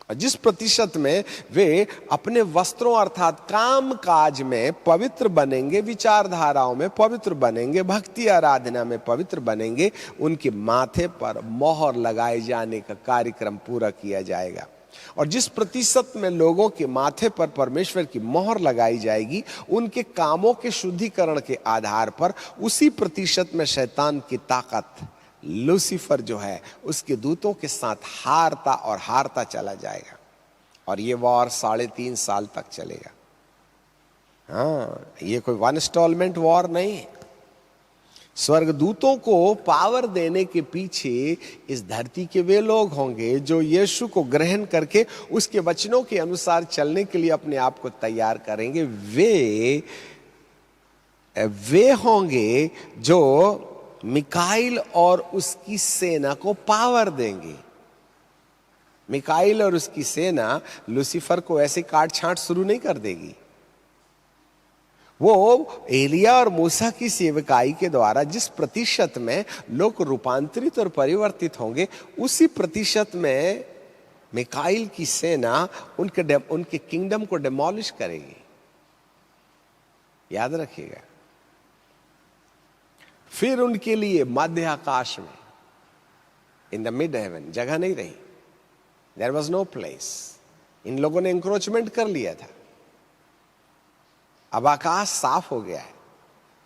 जिस प्रतिशत में वे अपने वस्त्रों अर्थात काम काज में पवित्र बनेंगे, विचारधाराओं में पवित्र बनेंगे, भक्ति आराधना में पवित्र बनेंगे, उनके माथे पर मोहर लगाए जाने का कार्यक्रम पूरा किया जाएगा। और जिस प्रतिशत में लोगों के माथे पर परमेश्वर की मोहर लगाई जाएगी, उनके कामों के शुद्धिकरण के आधार पर उसी प्रतिशत में शैतान की ताकत, लूसीफर जो है, उसके दूतों के साथ हारता चला जाएगा। और ये वॉर 3.5 साल तक चलेगा। हाँ, ये कोई 1 इंस्टॉलमेंट वॉर नहीं है। स्वर्गदूतों को पावर देने के पीछे इस धरती के वे लोग होंगे जो यीशु को ग्रहण करके उसके वचनों के अनुसार चलने के लिए अपने आप को तैयार करेंगे। वे होंगे जो मिकाइल और उसकी सेना को पावर देंगे। मिकाइल और उसकी सेना लूसीफर को ऐसे काट छांट शुरू नहीं कर देगी। वो एलिया और मूसा की सेवकाई के द्वारा जिस प्रतिशत में लोग रूपांतरित और परिवर्तित होंगे, उसी प्रतिशत में मिकाइल की सेना उनके किंगडम को डिमोलिश करेगी। याद रखिएगा। फिर उनके लिए मध्य आकाश में, इन द मिड हेवन, जगह नहीं रही। There was no place. इन लोगों ने इंक्रोचमेंट कर लिया था। अब आकाश साफ हो गया है।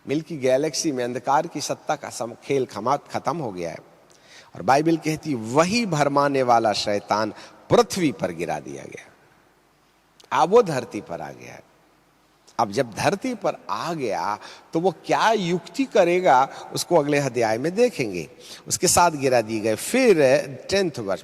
मिल्की गैलेक्सी में अंधकार की सत्ता का खेल खत्म हो गया है। और बाइबल कहती वही भरमाने वाला शैतान पृथ्वी पर गिरा दिया गया। अब वो धरती पर आ गया है। अब जब धरती पर आ गया तो वो क्या युक्ति करेगा, उसको अगले अध्याय में देखेंगे। उसके साथ गिरा दिए गए। फिर 10th वर्ष,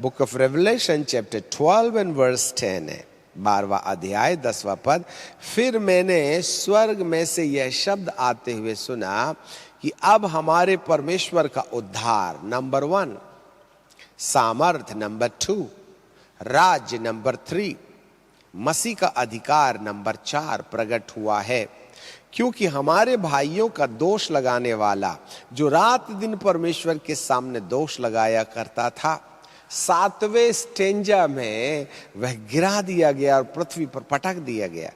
book of Revelation chapter 12 and verse 10 है, 12वां अध्याय 10वां पद। फिर मैंने स्वर्ग में से यह शब्द आते हुए सुना कि अब हमारे परमेश्वर का उद्धार नंबर 1, सामर्थ नंबर 2, राज्य नंबर 3, मसीह का अधिकार नंबर 4 प्रकट हुआ है। क्योंकि हमारे भाइयों का दोष लगाने वाला जो रात दिन परमेश्वर के सामने दोष लगाया करता था, 7वें स्टेंजा में वह गिरा दिया गया और पृथ्वी पर पटक दिया गया।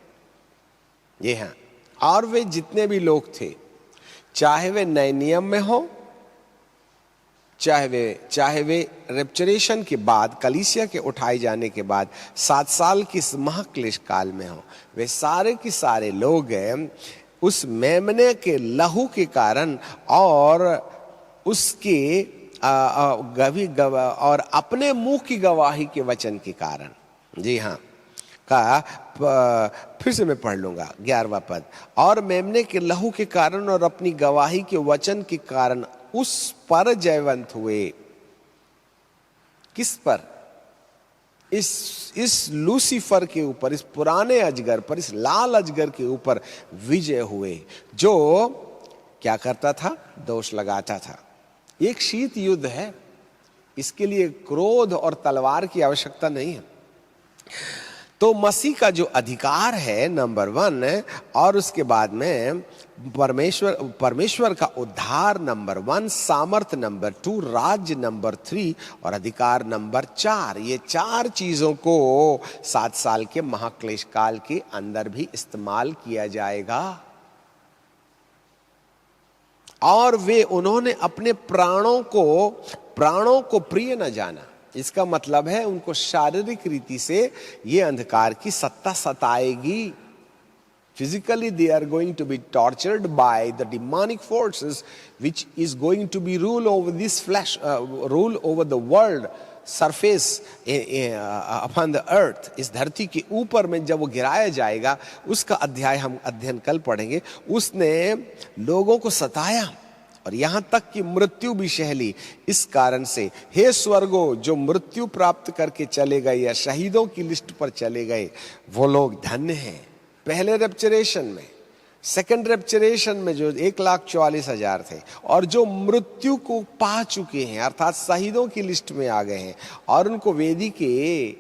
ये हाँ, और वे जितने भी लोग थे, चाहे वे नए नियम में हो, चाहे वे रेप्चरेशन के बाद, कलीसिया के उठाए जाने के बाद 7 साल की इस महाक्लेश काल में हो, वे सारे के सारे लोग उस मेमने के लहू के कारण और उसके और अपने मुंह की गवाही के वचन के कारण, जी हाँ, फिर से मैं पढ़ लूंगा 11वां पद। और मेमने के लहू के कारण और अपनी गवाही के वचन के कारण उस पर जयवंत हुए। किस पर? इस लूसीफर के ऊपर, इस पुराने अजगर पर, इस लाल अजगर के ऊपर विजय हुए, जो क्या करता था? दोष लगाता था। एक शीत युद्ध है, इसके लिए क्रोध और तलवार की आवश्यकता नहीं है। तो मसीह का जो अधिकार है नंबर 1, और उसके बाद में परमेश्वर का उद्धार नंबर 1, सामर्थ नंबर 2, राज्य नंबर 3 और अधिकार नंबर 4, ये 4 चीजों को 7 साल के महाक्लेश काल के अंदर भी इस्तेमाल किया जाएगा। और वे उन्होंने अपने प्राणों को प्रिय न जाना। इसका मतलब है उनको शारीरिक रीति से ये अंधकार की सत्ता सताएगी। Physically they are going to be tortured by the demonic forces which is going to be rule over this flesh, rule over the world surface upon the earth। इस धरती के ऊपर में जब वो गिराया जाएगा, उसका अध्याय हम अध्ययन कल पढ़ेंगे। उसने लोगों को सताया और यहां तक कि मृत्यु भी सहली। इस कारण से हे स्वर्गो, जो मृत्यु प्राप्त करके चले गए या शहीदों की लिस्ट पर चले गए, वो लोग धन्य हैं। पहले रेप्चरेशन में, सेकंड रेप्चरेशन में जो 1,44,000 थे, और जो मृत्यु को पा चुके हैं अर्थात शहीदों की लिस्ट में आ गए हैं और उनको वेदी के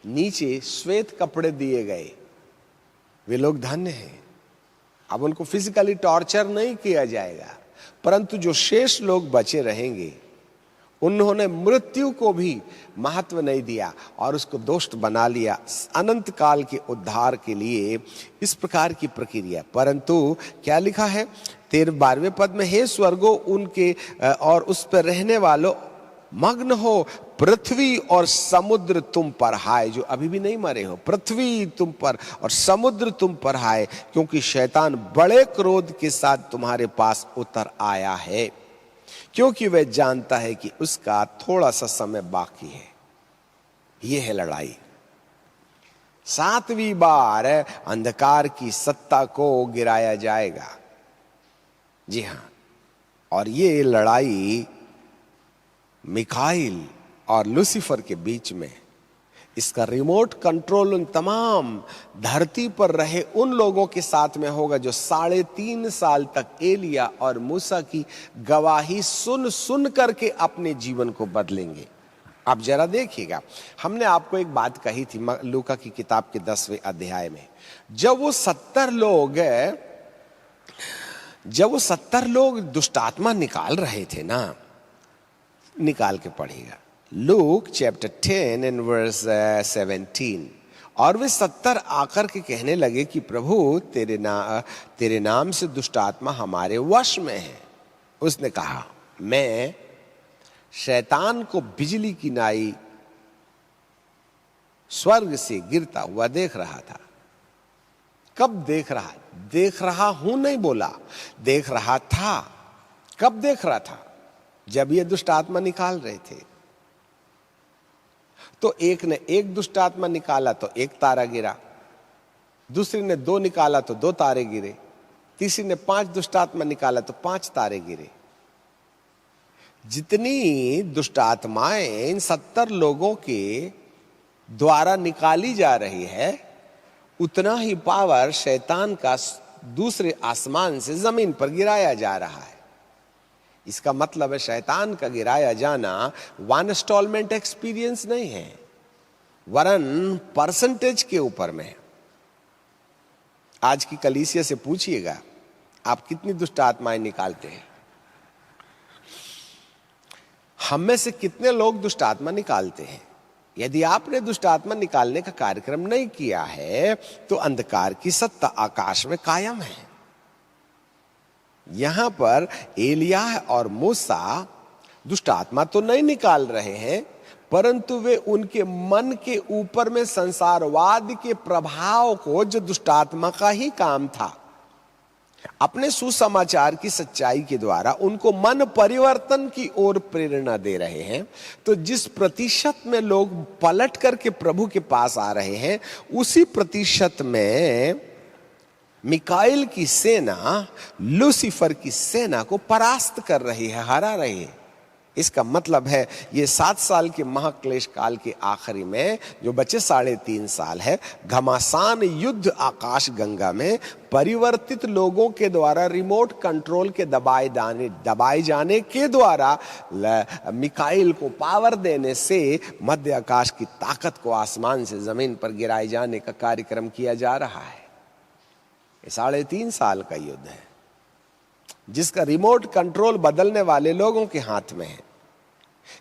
नीचे श्वेत कपड़े दिए गए, वे लोग धन्य हैं। अब उनको फिजिकली टॉर्चर नहीं किया जाएगा, परंतु जो शेष लोग बचे रहेंगे उन्होंने मृत्यु को भी महत्व नहीं दिया और उसको दोष बना लिया अनंत काल के उद्धार के लिए। इस प्रकार की प्रक्रिया। परंतु क्या लिखा है 12वें पद में, हे स्वर्गो उनके और उस पर रहने वालों, मग्न हो, पृथ्वी और समुद्र तुम पर हाय। जो अभी भी नहीं मरे हो, पृथ्वी तुम पर और समुद्र तुम पर हाय, क्योंकि शैतान बड़े क्रोध के साथ तुम्हारे पास उतर आया है, क्योंकि वह जानता है कि उसका थोड़ा सा समय बाकी है। यह है लड़ाई। 7वीं बार अंधकार की सत्ता को गिराया जाएगा। जी हां, और ये लड़ाई मिकाइल और लूसीफर के बीच में। इसका रिमोट कंट्रोल उन तमाम धरती पर रहे उन लोगों के साथ में होगा जो 3.5 साल तक एलिया और मूसा की गवाही सुन करके अपने जीवन को बदलेंगे। आप जरा देखिएगा, हमने आपको एक बात कही थी लूका की किताब के 10वें अध्याय में, जब वो 70 लोग दुष्टात्मा निकाल रहे थे ना, निकाल के पढ़िएगा लूक चैप्टर 10 एंड वर्स 17। और वे 70 आकर के कहने लगे कि प्रभु तेरे नाम से दुष्ट आत्मा हमारे वश में है। उसने कहा, मैं शैतान को बिजली की नाई स्वर्ग से गिरता हुआ देख रहा था। कब देख रहा हूं नहीं बोला, देख रहा था। कब देख रहा था? जब ये दुष्ट आत्मा निकाल रहे थे। तो एक ने 1 दुष्ट आत्मा निकाला तो 1 तारा गिरा, दूसरे ने 2 निकाला तो 2 तारे गिरे, तीसरी ने 5 दुष्ट आत्मा निकाला तो 5 तारे गिरे। जितनी दुष्ट आत्माएं इन 70 लोगों के द्वारा निकाली जा रही है, उतना ही पावर शैतान का दूसरे आसमान से जमीन पर गिराया जा रहा है। इसका मतलब है शैतान का गिराया जाना 1 इंस्टॉलमेंट एक्सपीरियंस नहीं है, वरन परसेंटेज के ऊपर में। आज की कलीसिया से पूछिएगा, आप कितनी दुष्ट आत्माएं निकालते हैं? हम में से कितने लोग दुष्ट आत्मा निकालते हैं? यदि आपने दुष्ट आत्मा निकालने का कार्यक्रम नहीं किया है तो अंधकार की सत्ता आकाश में कायम है। यहां पर एलिया और मूसा दुष्ट आत्मा तो नहीं निकाल रहे हैं, परंतु वे उनके मन के ऊपर में संसारवाद के प्रभाव को, जो दुष्ट आत्मा का ही काम था, अपने सुसमाचार की सच्चाई के द्वारा उनको मन परिवर्तन की ओर प्रेरणा दे रहे हैं। तो जिस प्रतिशत में लोग पलट करके प्रभु के पास आ रहे हैं, उसी प्रतिशत में मिकाइल की सेना लूसीफर की सेना को परास्त कर रही है, हरा रही है। इसका मतलब है ये 7 साल के महाक्लेश काल के आखिरी में जो बचे 3.5 साल है, घमासान युद्ध आकाश गंगा में परिवर्तित लोगों के द्वारा रिमोट कंट्रोल के दबाए जाने के द्वारा मिकाइल को पावर देने से मध्य आकाश की ताकत को आसमान से जमीन पर गिराए जाने का कार्यक्रम किया जा रहा है। ये 3.5 साल का युद्ध है जिसका रिमोट कंट्रोल बदलने वाले लोगों के हाथ में है।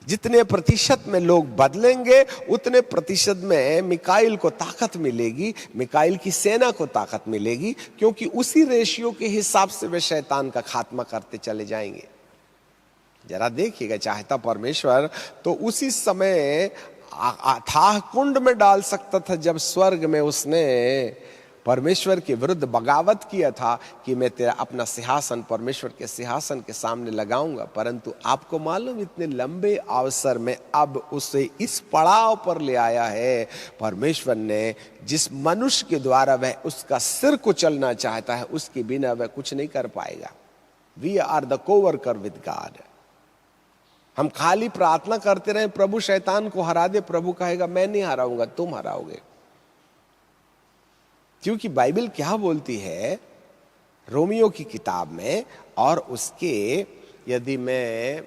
जितने प्रतिशत में लोग बदलेंगे उतने प्रतिशत में मिकाइल को ताकत मिलेगी, मिकाइल की सेना को ताकत मिलेगी, क्योंकि उसी रेशियो के हिसाब से वे शैतान का खात्मा करते चले जाएंगे। जरा देखिएगा, चाहता परमेश्वर तो उसी समय अथाह कुंड में डाल सकता था जब स्वर्ग में उसने परमेश्वर के विरुद्ध बगावत किया था कि मैं तेरा अपना सिंहासन परमेश्वर के सिंहासन के सामने लगाऊंगा। परंतु आपको मालूम, इतने लंबे अवसर में अब उसे इस पड़ाव पर ले आया है परमेश्वर ने जिस मनुष्य के द्वारा वह उसका सिर कुचलना चाहता है, उसके बिना वह कुछ नहीं कर पाएगा। We are the coworker with God. हम खाली प्रार्थना करते रहे प्रभु शैतान को हरा दे, प्रभु कहेगा मैं नहीं हराऊंगा, तुम हराओगे। क्योंकि बाइबल क्या बोलती है रोमियो की किताब में, और उसके यदि मैं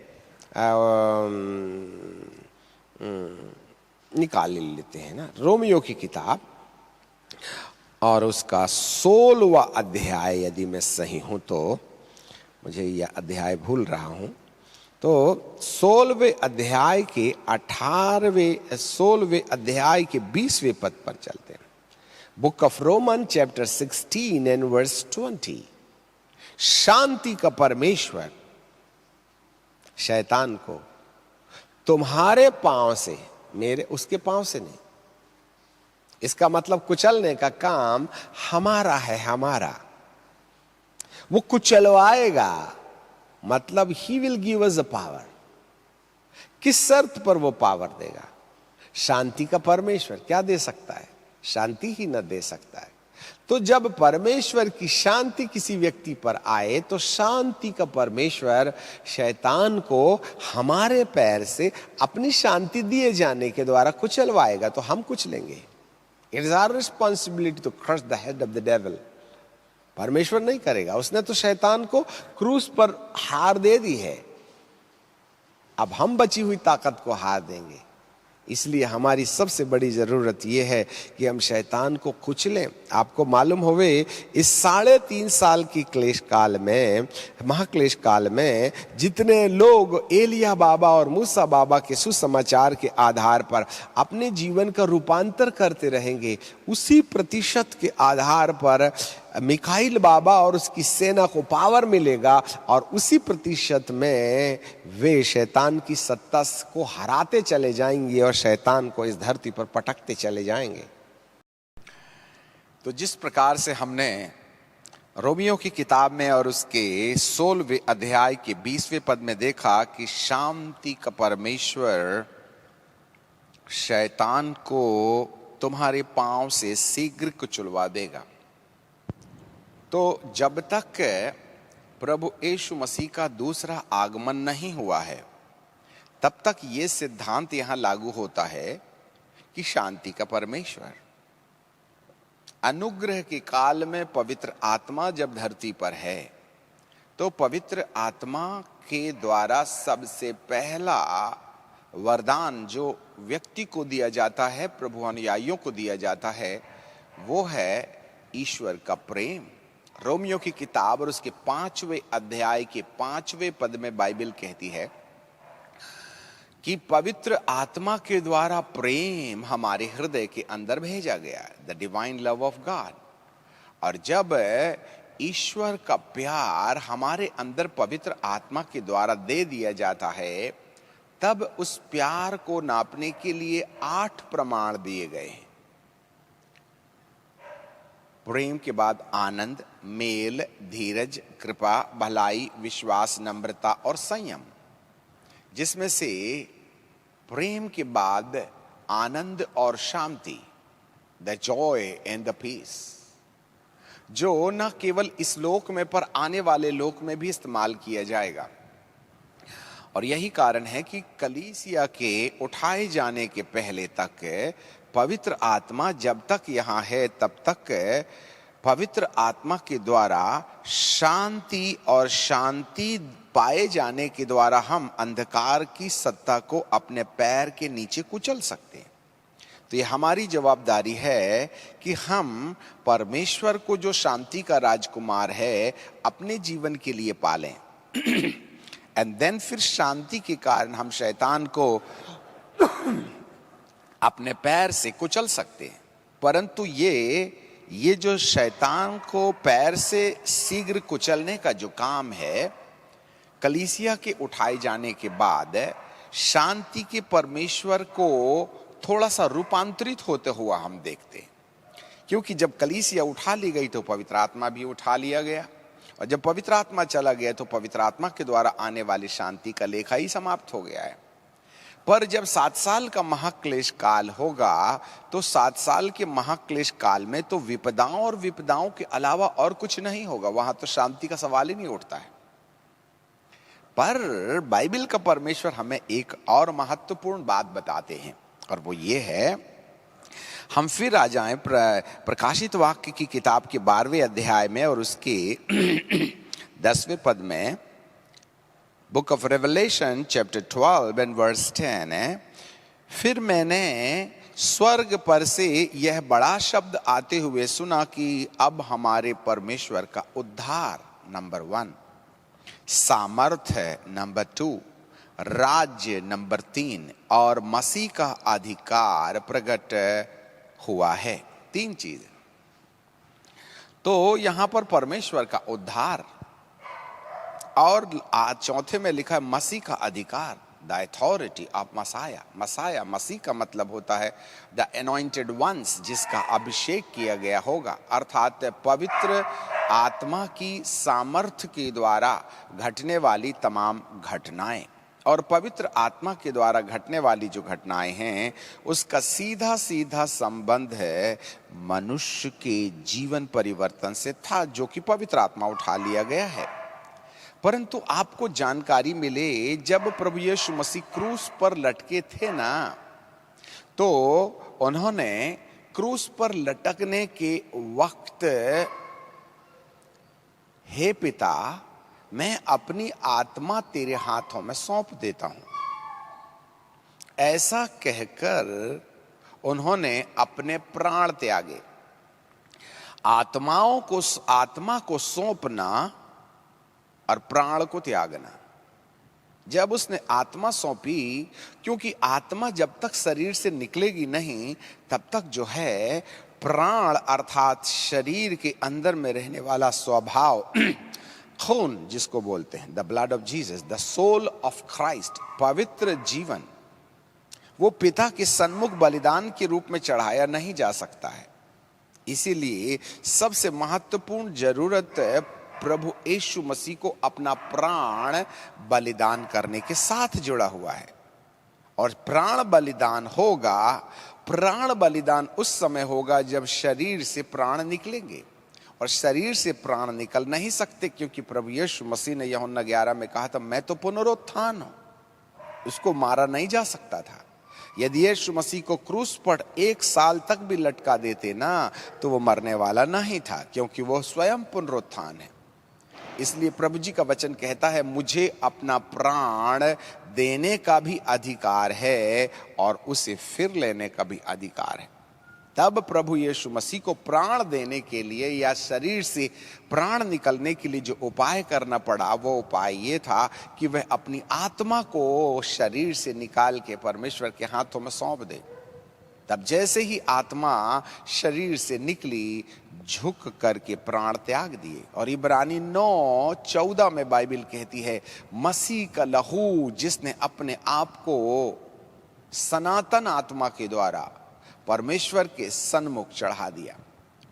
निकाल लेते हैं ना, रोमियो की किताब और उसका 16वां अध्याय, यदि मैं सही हूं तो, मुझे यह अध्याय भूल रहा हूं, तो 16वें अध्याय के 16वें अध्याय के 20वें पद पर चलते हैं। Book of Roman chapter 16 and verse 20। शांति का परमेश्वर शैतान को तुम्हारे पांव से, मेरे उसके पांव से नहीं, इसका मतलब कुचलने का काम हमारा है, हमारा। वो कुचलवाएगा, मतलब he will give us the power. किस शर्त पर वो पावर देगा? शांति का परमेश्वर क्या दे सकता है? शांति ही न दे सकता है। तो जब परमेश्वर की शांति किसी व्यक्ति पर आए तो शांति का परमेश्वर शैतान को हमारे पैर से अपनी शांति दिए जाने के द्वारा कुचलवाएगा, तो हम कुचलेंगे। It is our responsibility to crush the head of the devil. परमेश्वर नहीं करेगा, उसने तो शैतान को क्रूस पर हार दे दी है, अब हम बची हुई ताकत को हार देंगे। इसलिए हमारी सबसे बड़ी जरूरत यह है कि हम शैतान को कुचलें। आपको मालूम होवे इस 3.5 साल की क्लेश काल में, महाक्लेश काल में, जितने लोग एलिया बाबा और मूसा बाबा के सुसमाचार के आधार पर अपने जीवन का रूपांतर करते रहेंगे, उसी प्रतिशत के आधार पर मिकाइल बाबा और उसकी सेना को पावर मिलेगा, और उसी प्रतिशत में वे शैतान की सत्ता को हराते चले जाएंगे और शैतान को इस धरती पर पटकते चले जाएंगे। तो जिस प्रकार से हमने रोमियो की किताब में और उसके 16वें अध्याय के 20वें पद में देखा कि शांति का परमेश्वर शैतान को तुम्हारे पांव से शीघ्र कुचलवा देगा, तो जब तक प्रभु यीशु मसीह का दूसरा आगमन नहीं हुआ है तब तक ये सिद्धांत यहां लागू होता है कि शांति का परमेश्वर अनुग्रह के काल में पवित्र आत्मा जब धरती पर है तो पवित्र आत्मा के द्वारा सबसे पहला वरदान जो व्यक्ति को दिया जाता है, प्रभु अनुयायियों को दिया जाता है, वो है ईश्वर का प्रेम। रोमियो की किताब और उसके 5वें अध्याय के 5वें पद में बाइबल कहती है कि पवित्र आत्मा के द्वारा प्रेम हमारे हृदय के अंदर भेजा गया, the divine love of God. और जब ईश्वर का प्यार हमारे अंदर पवित्र आत्मा के द्वारा दे दिया जाता है, तब उस प्यार को नापने के लिए 8 प्रमाण दिए गए हैं। प्रेम के बाद आनंद, मेल, धीरज, कृपा, भलाई, विश्वास, नम्रता और संयम, जिसमें से प्रेम के बाद आनंद और शांति, the joy and the peace, जो न केवल इस लोक में पर आने वाले लोक में भी इस्तेमाल किया जाएगा। और यही कारण है कि कलीसिया के उठाए जाने के पहले तक पवित्र आत्मा जब तक यहाँ है तब तक पवित्र आत्मा के द्वारा शांति और शांति पाए जाने के द्वारा हम अंधकार की सत्ता को अपने पैर के नीचे कुचल सकते हैं। तो ये हमारी जवाबदारी है कि हम परमेश्वर को जो शांति का राजकुमार है अपने जीवन के लिए पालें एंड देन फिर शांति के कारण हम शैतान को अपने पैर से कुचल सकते हैं। परंतु ये जो शैतान को पैर से शीघ्र कुचलने का जो काम है, कलीसिया के उठाए जाने के बाद शांति के परमेश्वर को थोड़ा सा रूपांतरित होते हुआ हम देखते हैं। क्योंकि जब कलीसिया उठा ली गई तो पवित्र आत्मा भी उठा लिया गया, और जब पवित्र आत्मा चला गया तो पवित्र आत्मा के द्वारा आने वाली शांति का लेखा ही समाप्त हो गया है। पर जब 7 साल का महाक्लेश काल होगा तो 7 साल के महाक्लेश काल में तो विपदाओं और विपदाओं के अलावा और कुछ नहीं होगा, वहां तो शांति का सवाल ही नहीं उठता है। पर बाइबल का परमेश्वर हमें एक और महत्वपूर्ण बात बताते हैं, और वो ये है, हम फिर आ जाएं प्रकाशित वाक्य की किताब के 12वें अध्याय में और उसके 10वें पद में। Book of Revelation chapter 12 and verse 10 है, फिर मैंने स्वर्ग पर से यह बड़ा शब्द आते हुए सुना कि अब हमारे परमेश्वर का उद्धार नंबर 1, सामर्थ्य नंबर 2, राज्य नंबर 3 और मसीह का अधिकार प्रकट हुआ है। 3 चीज। तो यहां पर परमेश्वर का उद्धार, और चौथे में लिखा है मसीह का अधिकार, the authority of Messiah. Messiah मसीह का मतलब होता है द अनॉइंटेड वंस, जिसका अभिषेक किया गया होगा, अर्थात पवित्र आत्मा की सामर्थ्य के द्वारा घटने वाली तमाम घटनाएं। और पवित्र आत्मा के द्वारा घटने वाली जो घटनाएं हैं उसका सीधा सीधा संबंध है मनुष्य के जीवन परिवर्तन से था, जो कि पवित्र आत्मा उठा लिया गया है। परंतु आपको जानकारी मिले, जब प्रभु यीशु मसीह क्रूस पर लटके थे ना, तो उन्होंने क्रूस पर लटकने के वक्त, हे पिता मैं अपनी आत्मा तेरे हाथों में सौंप देता हूं, ऐसा कहकर उन्होंने अपने प्राण त्यागे। आत्मा को सौंपना और प्राण को त्यागना। जब उसने आत्मा सौंपी, क्योंकि आत्मा जब तक शरीर से निकलेगी नहीं तब तक जो है प्राण अर्थात शरीर के अंदर में रहने वाला स्वभाव, खून जिसको बोलते हैं, the blood of Jesus, the soul of Christ, पवित्र जीवन, वो पिता के सन्मुख बलिदान के रूप में चढ़ाया नहीं जा सकता है। इसीलिए सबसे महत्वपूर्ण जरूरत प्रभु यीशु मसीह को अपना प्राण बलिदान करने के साथ जुड़ा हुआ है। और प्राण बलिदान होगा, प्राण बलिदान उस समय होगा जब शरीर से प्राण निकलेंगे, और शरीर से प्राण निकल नहीं सकते, क्योंकि प्रभु यीशु मसीह ने यूहन्ना 11 में कहा था, मैं तो पुनरुत्थान हूं, उसको मारा नहीं जा सकता था। यदि यीशु मसीह को क्रूस पर 1 साल तक भी लटका देते ना, तो वो मरने वाला नहीं था, क्योंकि वो स्वयं पुनरुत्थान है। इसलिए प्रभु जी का वचन कहता है, मुझे अपना प्राण देने का भी अधिकार है और उसे फिर लेने का भी अधिकार है। तब प्रभु यीशु मसीह को प्राण देने के लिए या शरीर से प्राण निकलने के लिए जो उपाय करना पड़ा, वो उपाय ये था कि वह अपनी आत्मा को शरीर से निकाल के परमेश्वर के हाथों में सौंप दे। तब जैसे ही आत्मा शरीर से निकली, झुक करके प्राण त्याग दिए। और इब्रानी 9:14 में बाइबल कहती है, मसीह का लहू जिसने अपने आप को सनातन आत्मा के द्वारा परमेश्वर के सन्मुख चढ़ा दिया।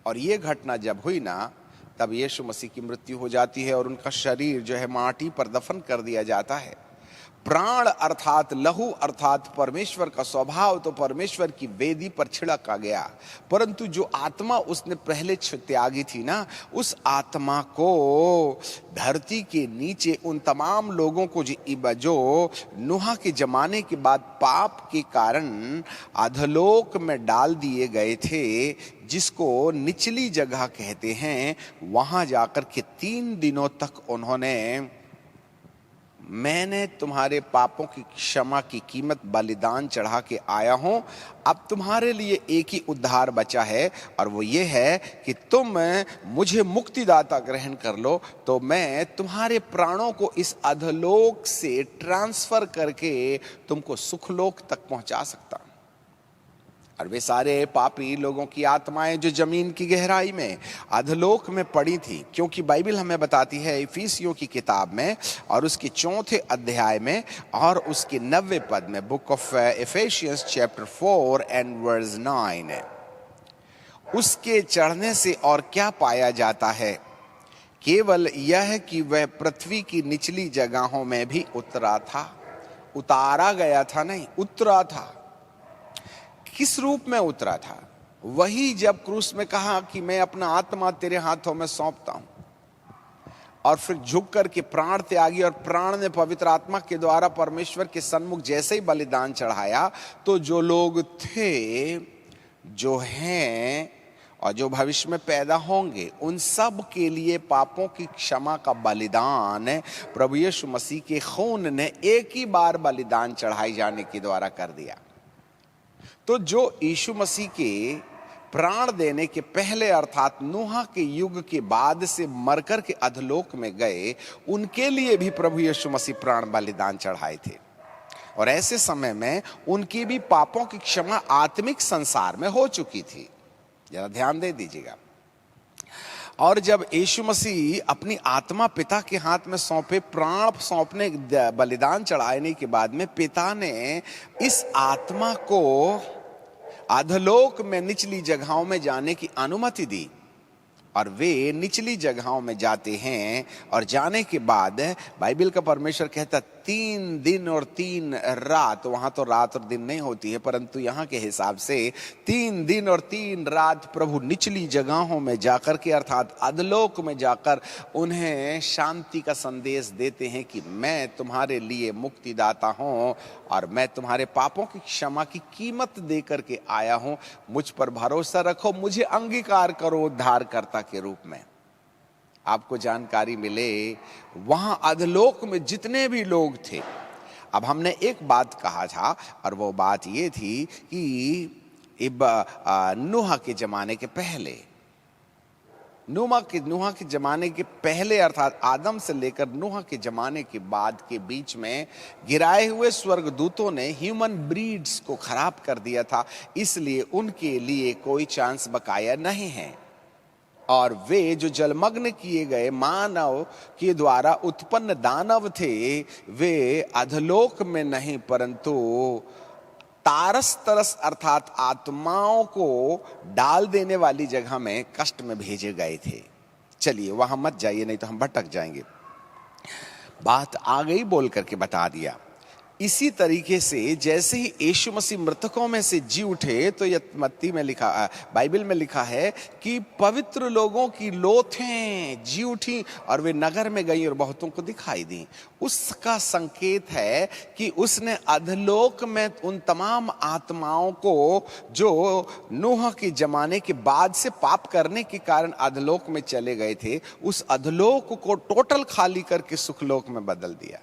और ये घटना जब हुई ना, तब यीशु मसीह की मृत्यु हो जाती है और उनका शरीर जो है माटी पर दफन कर दिया जाता है। प्राण अर्थात लहू अर्थात परमेश्वर का स्वभाव तो परमेश्वर की वेदी पर छिड़का गया, परंतु जो आत्मा उसने पहले त्यागी थी ना, उस आत्मा को धरती के नीचे उन तमाम लोगों को जो नूह के जमाने के बाद पाप के कारण अधलोक में डाल दिए गए थे, जिसको निचली जगह कहते हैं, वहां जाकर के 3 दिनों तक उन्होंने मैंने तुम्हारे पापों की क्षमा की कीमत बलिदान चढ़ा के आया हूं, अब तुम्हारे लिए एक ही उद्धार बचा है और वो ये है कि तुम मुझे मुक्तिदाता ग्रहण कर लो, तो मैं तुम्हारे प्राणों को इस अधलोक से ट्रांसफर करके तुमको सुखलोक तक पहुंचा सकता हूं। और वे सारे पापी लोगों की आत्माएं जो जमीन की गहराई में अधलोक में पड़ी थी, क्योंकि बाइबल हमें बताती है इफिसियों की किताब में और उसके 4 अध्याय में और उसके 90 पद में, book of Ephesians chapter 4 and verse 9, उसके चढ़ने से और क्या पाया जाता है, केवल यह कि वह पृथ्वी की निचली जगहों में भी उतरा था। उतारा गया था नहीं, उतरा था। किस रूप में उतरा था? वही जब क्रूस में कहा कि मैं अपना आत्मा तेरे हाथों में सौंपता हूं, और फिर झुक करके प्राण त्यागी और प्राण ने पवित्र आत्मा के द्वारा परमेश्वर के सन्मुख जैसे ही बलिदान चढ़ाया, तो जो लोग थे, जो हैं और जो भविष्य में पैदा होंगे, उन सब के लिए पापों की क्षमा का बलिदान प्रभु यीशु मसीह के खून ने एक ही बार बलिदान चढ़ाए जाने के द्वारा कर दिया। तो जो यीशु मसीह के प्राण देने के पहले अर्थात नूह के युग के बाद से मरकर के अधलोक में गए, उनके लिए भी प्रभु यीशु मसीह प्राण बलिदान चढ़ाए थे, और ऐसे समय में उनकी भी पापों की क्षमा आत्मिक संसार में हो चुकी थी। जरा ध्यान दे दीजिएगा। और जब यीशु मसीह अपनी आत्मा पिता के हाथ में सौंपे, प्राण सौंपने बलिदान चढ़ाने के बाद में पिता ने इस आत्मा को अधलोक में निचली जगहों में जाने की अनुमति दी, और वे निचली जगहों में जाते हैं, और जाने के बाद बाइबल का परमेश्वर कहता 3 दिन और 3 रात, वहां तो रात और दिन नहीं होती है, परंतु यहाँ के हिसाब से 3 दिन और 3 रात प्रभु निचली जगहों में जाकर के अर्थात अधलोक में जाकर उन्हें शांति का संदेश देते हैं कि मैं तुम्हारे लिए मुक्तिदाता हूं और मैं तुम्हारे पापों की क्षमा की कीमत दे करके आया हूं, मुझ पर भरोसा रखो, मुझे अंगीकार करो उद्धारकर्ता के रूप में। आपको जानकारी मिले वहां अधलोक में जितने भी लोग थे। अब हमने एक बात कहा था, और वो बात ये थी कि नूह के जमाने के पहले, नूह के जमाने के पहले अर्थात आदम से लेकर नूह के जमाने के बाद के बीच में गिराए हुए स्वर्गदूतों ने ह्यूमन ब्रीड्स को खराब कर दिया था, इसलिए उनके लिए कोई चांस बकाया नहीं है। और वे जो जलमग्न किए गए मानव के द्वारा उत्पन्न दानव थे, वे अधलोक में नहीं परंतु तारस तरस अर्थात आत्माओं को डाल देने वाली जगह में कष्ट में भेजे गए थे। चलिए वहां मत जाइए, नहीं तो हम भटक जाएंगे। बात आ गई बोल करके बता दिया। इसी तरीके से जैसे ही यीशु मसीह मृतकों में से जी उठे, तो यह मत्ती में लिखा, बाइबल में लिखा है कि पवित्र लोगों की लोथें जी उठी और वे नगर में गई और बहुतों को दिखाई दी। उसका संकेत है कि उसने अधलोक में उन तमाम आत्माओं को जो नूह के जमाने के बाद से पाप करने के कारण अधलोक में चले गए थे, उस अधलोक को टोटल खाली करके सुखलोक में बदल दिया।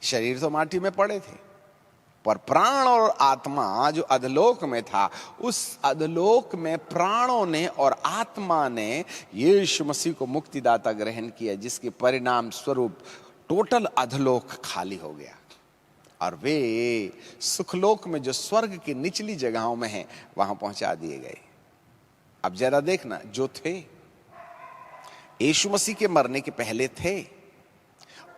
शरीर तो माटी में पड़े थे, पर प्राण और आत्मा जो अधलोक में था, उस अधलोक में प्राणों ने और आत्मा ने यीशु मसीह को मुक्तिदाता ग्रहण किया, जिसके परिणाम स्वरूप टोटल अधलोक खाली हो गया और वे सुखलोक में जो स्वर्ग की निचली जगहों में हैं वहां पहुंचा दिए गए। अब जरा देखना, जो थे यीशु मसीह के मरने के पहले थे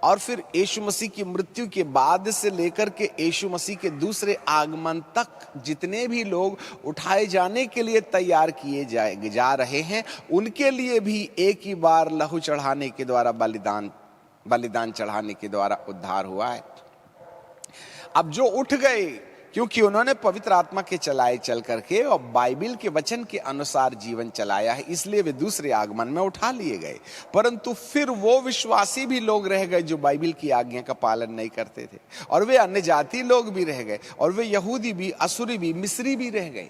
और फिर यीशु मसीह की मृत्यु के बाद से लेकर के यीशु मसीह के दूसरे आगमन तक जितने भी लोग उठाए जाने के लिए तैयार किए जा रहे हैं, उनके लिए भी एक ही बार लहू चढ़ाने के द्वारा बलिदान बलिदान चढ़ाने के द्वारा उद्धार हुआ है। अब जो उठ गए, क्योंकि उन्होंने पवित्र आत्मा के चलाए चल करके और बाइबल के वचन के अनुसार जीवन चलाया है, इसलिए वे दूसरे आगमन में उठा लिए गए। परंतु फिर वो विश्वासी भी लोग रह गए जो बाइबल की आज्ञा का पालन नहीं करते थे, और वे अन्य जाति लोग भी रह गए, और वे यहूदी भी, असुरी भी, मिस्री भी रह गए।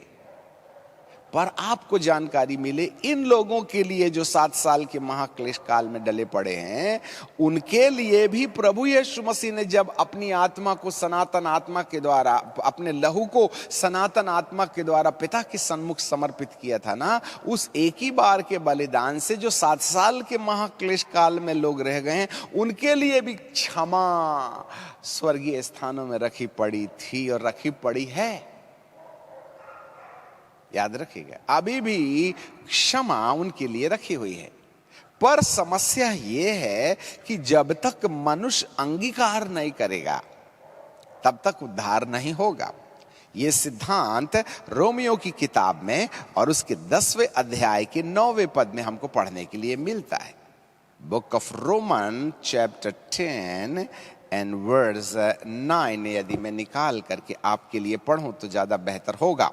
पर आपको जानकारी मिले, इन लोगों के लिए जो 7 साल के महाक्लेश काल में डले पड़े हैं, उनके लिए भी प्रभु यीशु मसीह ने जब अपनी आत्मा को सनातन आत्मा के द्वारा, अपने लहू को सनातन आत्मा के द्वारा पिता के सन्मुख समर्पित किया था ना, उस एक ही बार के बलिदान से जो 7 साल के महाक्लेश काल में लोग रह गए हैं, उनके लिए भी क्षमा स्वर्गीय स्थानों में रखी पड़ी थी और रखी पड़ी है। याद रखिएगा, अभी भी क्षमा उनके लिए रखी हुई है। पर समस्या यह है कि जब तक मनुष्य अंगीकार नहीं करेगा तब तक उद्धार नहीं होगा। यह सिद्धांत रोमियो की किताब में और उसके 10वें अध्याय के 9वें पद में हमको पढ़ने के लिए मिलता है। Book of Roman chapter 10 and verse 9, यदि मैं निकाल करके आपके लिए पढ़ूं तो ज्यादा बेहतर होगा।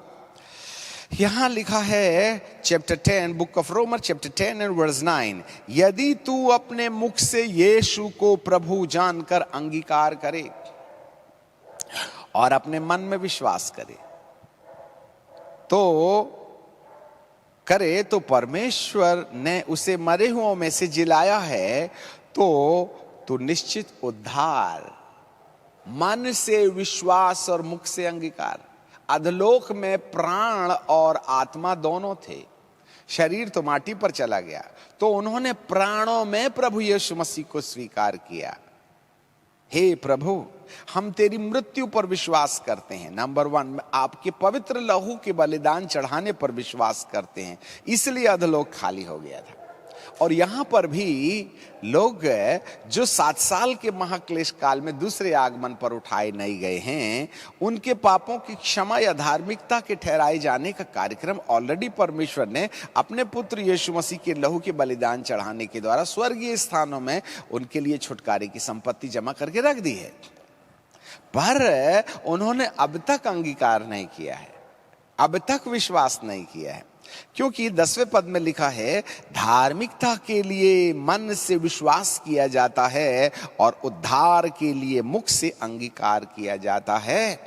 यहां लिखा है chapter 10, book of Roman chapter 10 and verse 9, यदि तू अपने मुख से यीशु को प्रभु जानकर अंगीकार करे और अपने मन में विश्वास तो परमेश्वर ने उसे मरे हुओं में से जिलाया है, तो निश्चित उद्धार। मन से विश्वास और मुख से अंगीकार। अधलोक में प्राण और आत्मा दोनों थे। शरीर तो माटी पर चला गया, तो उन्होंने प्राणों में प्रभु यीशु मसीह को स्वीकार किया। हे प्रभु, हम तेरी मृत्यु पर विश्वास करते हैं। नंबर 1, आपके पवित्र लहू के बलिदान चढ़ाने पर विश्वास करते हैं, इसलिए अधलोक खाली हो गया था। और यहां पर भी लोग जो 7 साल के महाक्लेश काल में दूसरे आगमन पर उठाए नहीं गए हैं, उनके पापों की क्षमा या धार्मिकता के ठहराए जाने का कार्यक्रम ऑलरेडी परमेश्वर ने अपने पुत्र यीशु मसीह के लहू के बलिदान चढ़ाने के द्वारा स्वर्गीय स्थानों में उनके लिए छुटकारे की संपत्ति जमा करके रख दी है। पर उन्होंने अब तक अंगीकार नहीं किया है, अब तक विश्वास नहीं किया है, क्योंकि 10वें पद में लिखा है, धार्मिकता के लिए मन से विश्वास किया जाता है और उद्धार के लिए मुख से अंगीकार किया जाता है।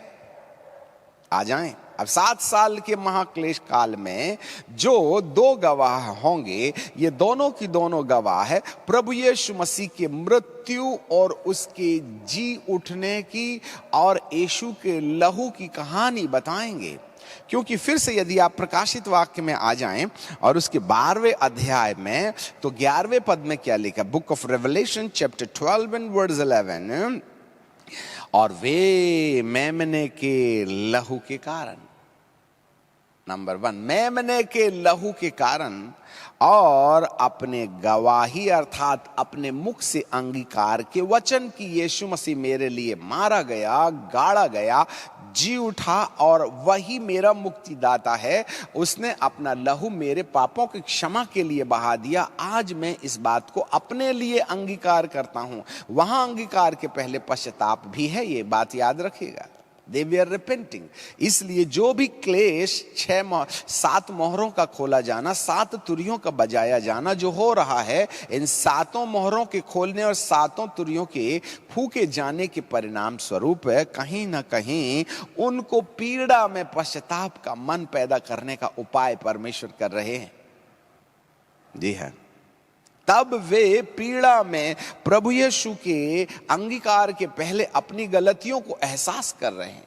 आ जाएं, अब 7 साल के महाक्लेश काल में जो 2 गवाह होंगे, ये दोनों की दोनों गवाह है प्रभु यीशु मसीह के मृत्यु और उसके जी उठने की और यीशु के लहू की कहानी बताएंगे। क्योंकि फिर से यदि आप प्रकाशित वाक्य में आ जाएं और उसके 12वें अध्याय में, तो 11वें पद में क्या लिखा? Book of Revelation chapter 12 and verse 11, और वे मेमने के लहू के कारण, नंबर 1, मेमने के लहू के कारण और अपने गवाही अर्थात अपने मुख से अंगीकार के वचन की यीशु मसीह मेरे लिए मारा गया, गाड़ा गया, जी उठा और वही मेरा मुक्तिदाता है, उसने अपना लहू मेरे पापों की क्षमा के लिए बहा दिया। आज मैं इस बात को अपने लिए अंगीकार करता हूं। वहां अंगीकार के पहले पश्चाताप भी है, ये बात याद रखिएगा। They were repenting। इसलिए जो भी क्लेश 7 मोहरों का खोला जाना, 7 तुरियों का बजाया जाना जो हो रहा है, इन 7 मोहरों के खोलने और 7 तुरियों के फूके जाने के परिणाम स्वरूप कहीं ना कहीं उनको पीड़ा में पश्चाताप का मन पैदा करने का उपाय परमेश्वर कर रहे हैं। जी हाँ, तब वे पीड़ा में प्रभु यीशु के अंगीकार के पहले अपनी गलतियों को एहसास कर रहे हैं।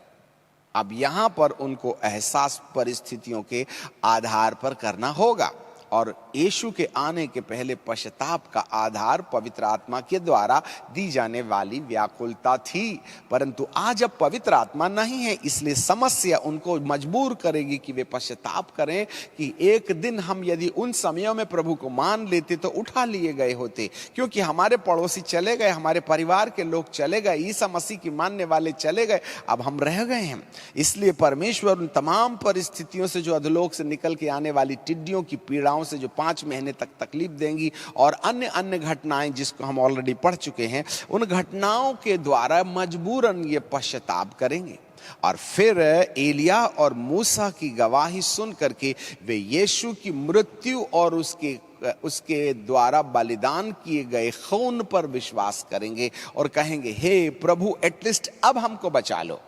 अब यहां पर उनको एहसास परिस्थितियों के आधार पर करना होगा, और यीशु के आने के पहले पश्चाताप का आधार पवित्र आत्मा के द्वारा दी जाने वाली व्याकुलता थी। परंतु आज अब पवित्र आत्मा नहीं है, इसलिए समस्या उनको मजबूर करेगी कि वे पश्चाताप करें कि एक दिन हम यदि उन समयों में प्रभु को मान लेते तो उठा लिए गए होते, क्योंकि हमारे पड़ोसी चले गए, हमारे परिवार के लोग चले गए, ईसा मसीह की मानने वाले चले गए, अब हम रह गए हैं। इसलिए परमेश्वर उन तमाम परिस्थितियों से, जो अधोलोक से निकल के आने वाली टिड्डियों की पीड़ाओं वेश्याओं से जो 5 महीने तक तकलीफ देंगी, और अन्य अन्य घटनाएं जिसको हम ऑलरेडी पढ़ चुके हैं, उन घटनाओं के द्वारा मजबूरन ये पश्चाताप करेंगे। और फिर एलिया और मूसा की गवाही सुन करके वे यीशु की मृत्यु और उसके द्वारा बलिदान किए गए खून पर विश्वास करेंगे और कहेंगे, हे प्रभु, एटलीस्ट अब हमको बचा लो।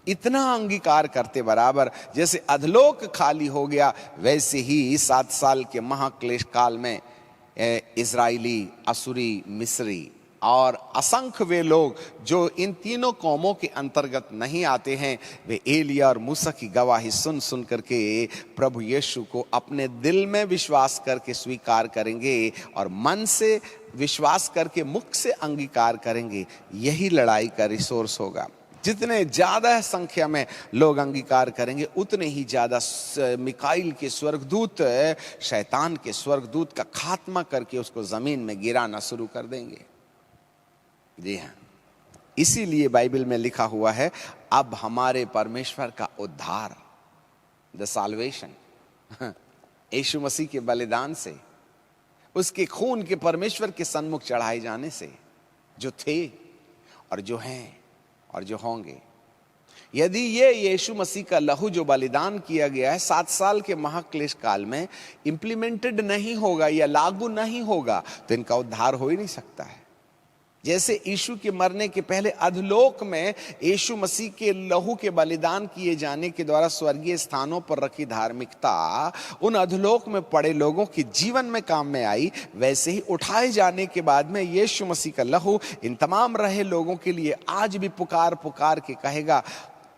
इतना अंगीकार करते बराबर जैसे अधलोक खाली हो गया, वैसे ही 7 साल के महाक्लेश काल में इजराइली, असुरी, मिस्री और असंख्य वे लोग जो इन तीनों कौमों के अंतर्गत नहीं आते हैं, वे एलिया और मूसा की गवाही सुन सुन करके प्रभु यीशु को अपने दिल में विश्वास करके स्वीकार करेंगे और मन से विश्वास करके मुख से अंगीकार करेंगे। यही लड़ाई का रिसोर्स होगा। जितने ज्यादा संख्या में लोग अंगीकार करेंगे, उतने ही ज्यादा मिकाइल के स्वर्गदूत शैतान के स्वर्गदूत का खात्मा करके उसको जमीन में गिराना शुरू कर देंगे। जी हाँ, इसीलिए बाइबल में लिखा हुआ है, अब हमारे परमेश्वर का उद्धार, द साल्वेशन, यीशु मसीह के बलिदान से, उसके खून के परमेश्वर के सन्मुख चढ़ाए जाने से, जो थे और जो हैं और जो होंगे। यदि ये यीशु मसीह का लहू जो बलिदान किया गया है 7 साल के महाक्लेश काल में इंप्लीमेंटेड नहीं होगा या लागू नहीं होगा, तो इनका उद्धार हो ही नहीं सकता है। जैसे यीशु के मरने के पहले अधलोक में यीशु मसीह के लहू के बलिदान किए जाने के द्वारा स्वर्गीय स्थानों पर रखी धार्मिकता उन अधलोक में पड़े लोगों के जीवन में काम में आई, वैसे ही उठाए जाने के बाद में यीशु मसीह का लहू इन तमाम रहे लोगों के लिए आज भी पुकार पुकार के कहेगा,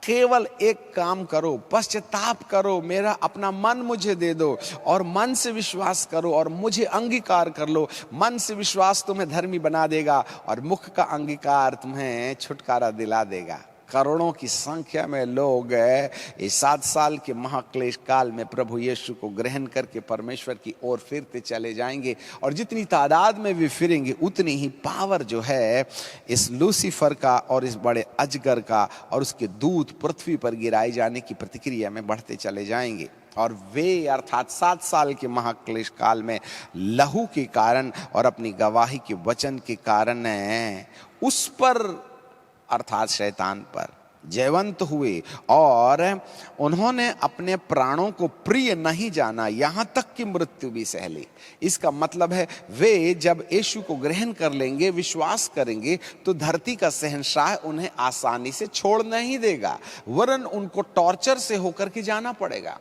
केवल एक काम करो, पश्चाताप करो, मेरा अपना मन मुझे दे दो और मन से विश्वास करो और मुझे अंगीकार कर लो। मन से विश्वास तुम्हें धर्मी बना देगा और मुख का अंगीकार तुम्हें छुटकारा दिला देगा। करोड़ों की संख्या में लोग इस 7 साल के महाक्लेश काल में प्रभु यीशु को ग्रहण करके परमेश्वर की ओर फिरते चले जाएंगे, और जितनी तादाद में वे फिरेंगे उतनी ही पावर जो है इस लूसीफर का और इस बड़े अजगर का और उसके दूत पृथ्वी पर गिराए जाने की प्रतिक्रिया में बढ़ते चले जाएंगे। और वे अर्थात 7 साल के महाक्लेश काल में लहू के कारण और अपनी गवाही के वचन के कारण उस पर अर्थात शैतान पर जयवंत हुए और उन्होंने अपने प्राणों को प्रिय नहीं जाना, यहाँ तक कि मृत्यु भी सह ली। इसका मतलब है वे जब यीशु को ग्रहण कर लेंगे, विश्वास करेंगे, तो धरती का शहंशाह उन्हें आसानी से छोड़ नहीं देगा, वरन उनको टॉर्चर से होकर के जाना पड़ेगा,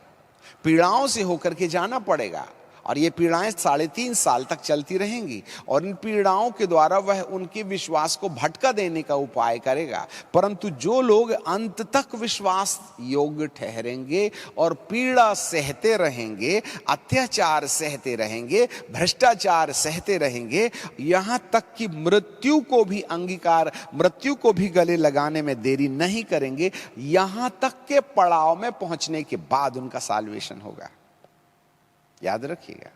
पीड़ाओं से होकर के जाना पड़ेगा। और ये पीड़ाएं 3.5 साल तक चलती रहेंगी और इन पीड़ाओं के द्वारा वह उनके विश्वास को भटका देने का उपाय करेगा। परंतु जो लोग अंत तक विश्वास योग्य ठहरेंगे और पीड़ा सहते रहेंगे, अत्याचार सहते रहेंगे, भ्रष्टाचार सहते रहेंगे, यहाँ तक कि मृत्यु को भी अंगीकार, मृत्यु को भी गले लगाने में देरी नहीं करेंगे, यहाँ तक के पड़ाव में पहुंचने के बाद उनका साल्वेशन होगा। याद रखिएगा।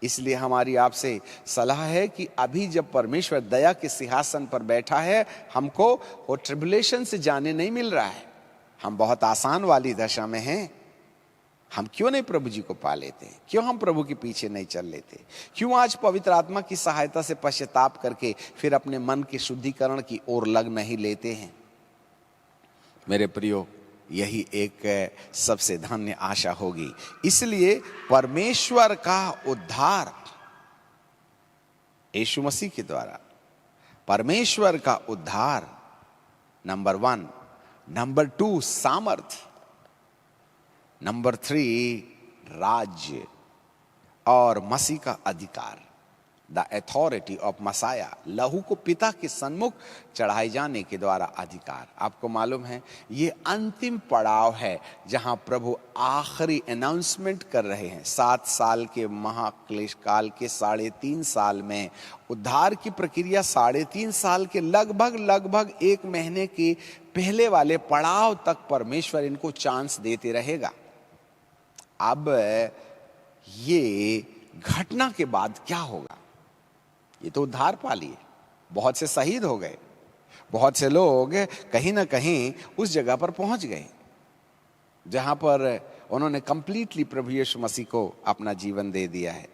इसलिए हमारी आपसे सलाह है कि अभी जब परमेश्वर दया के सिंहासन पर बैठा है, हमको वो ट्रिबुलेशन से जाने नहीं मिल रहा है। हम बहुत आसान वाली दशा में हैं। हम क्यों नहीं प्रभु जी को पा लेते? क्यों हम प्रभु के पीछे नहीं चल लेते? क्यों आज पवित्र आत्मा की सहायता से पश्चाताप करके फिर अपने मन के शुद्धिकरण की ओर लग नहीं लेते हैं? मेरे प्रियो, यही एक सबसे धन्य आशा होगी। इसलिए परमेश्वर का उद्धार यीशु मसीह के द्वारा, परमेश्वर का उद्धार नंबर 1, नंबर 2 सामर्थ, नंबर 3 राज्य और मसीह का अधिकार, द अथॉरिटी ऑफ मसाया, लहू को पिता के सन्मुख चढ़ाए जाने के द्वारा अधिकार। आपको मालूम है ये अंतिम पड़ाव है जहां प्रभु आखिरी अनाउंसमेंट कर रहे हैं। 7 साल के महाक्लेश काल के 3.5 साल में उद्धार की प्रक्रिया 3.5 साल के लगभग 1 महीने के पहले वाले पड़ाव तक परमेश्वर इनको चांस देते रहेगा। अब ये घटना के बाद क्या होगा? ये तो उद्धार पा लिए, बहुत से शहीद हो गए, बहुत से लोग कहीं ना कहीं उस जगह पर पहुंच गए जहां पर उन्होंने कंप्लीटली प्रभु यीशु मसीह को अपना जीवन दे दिया है,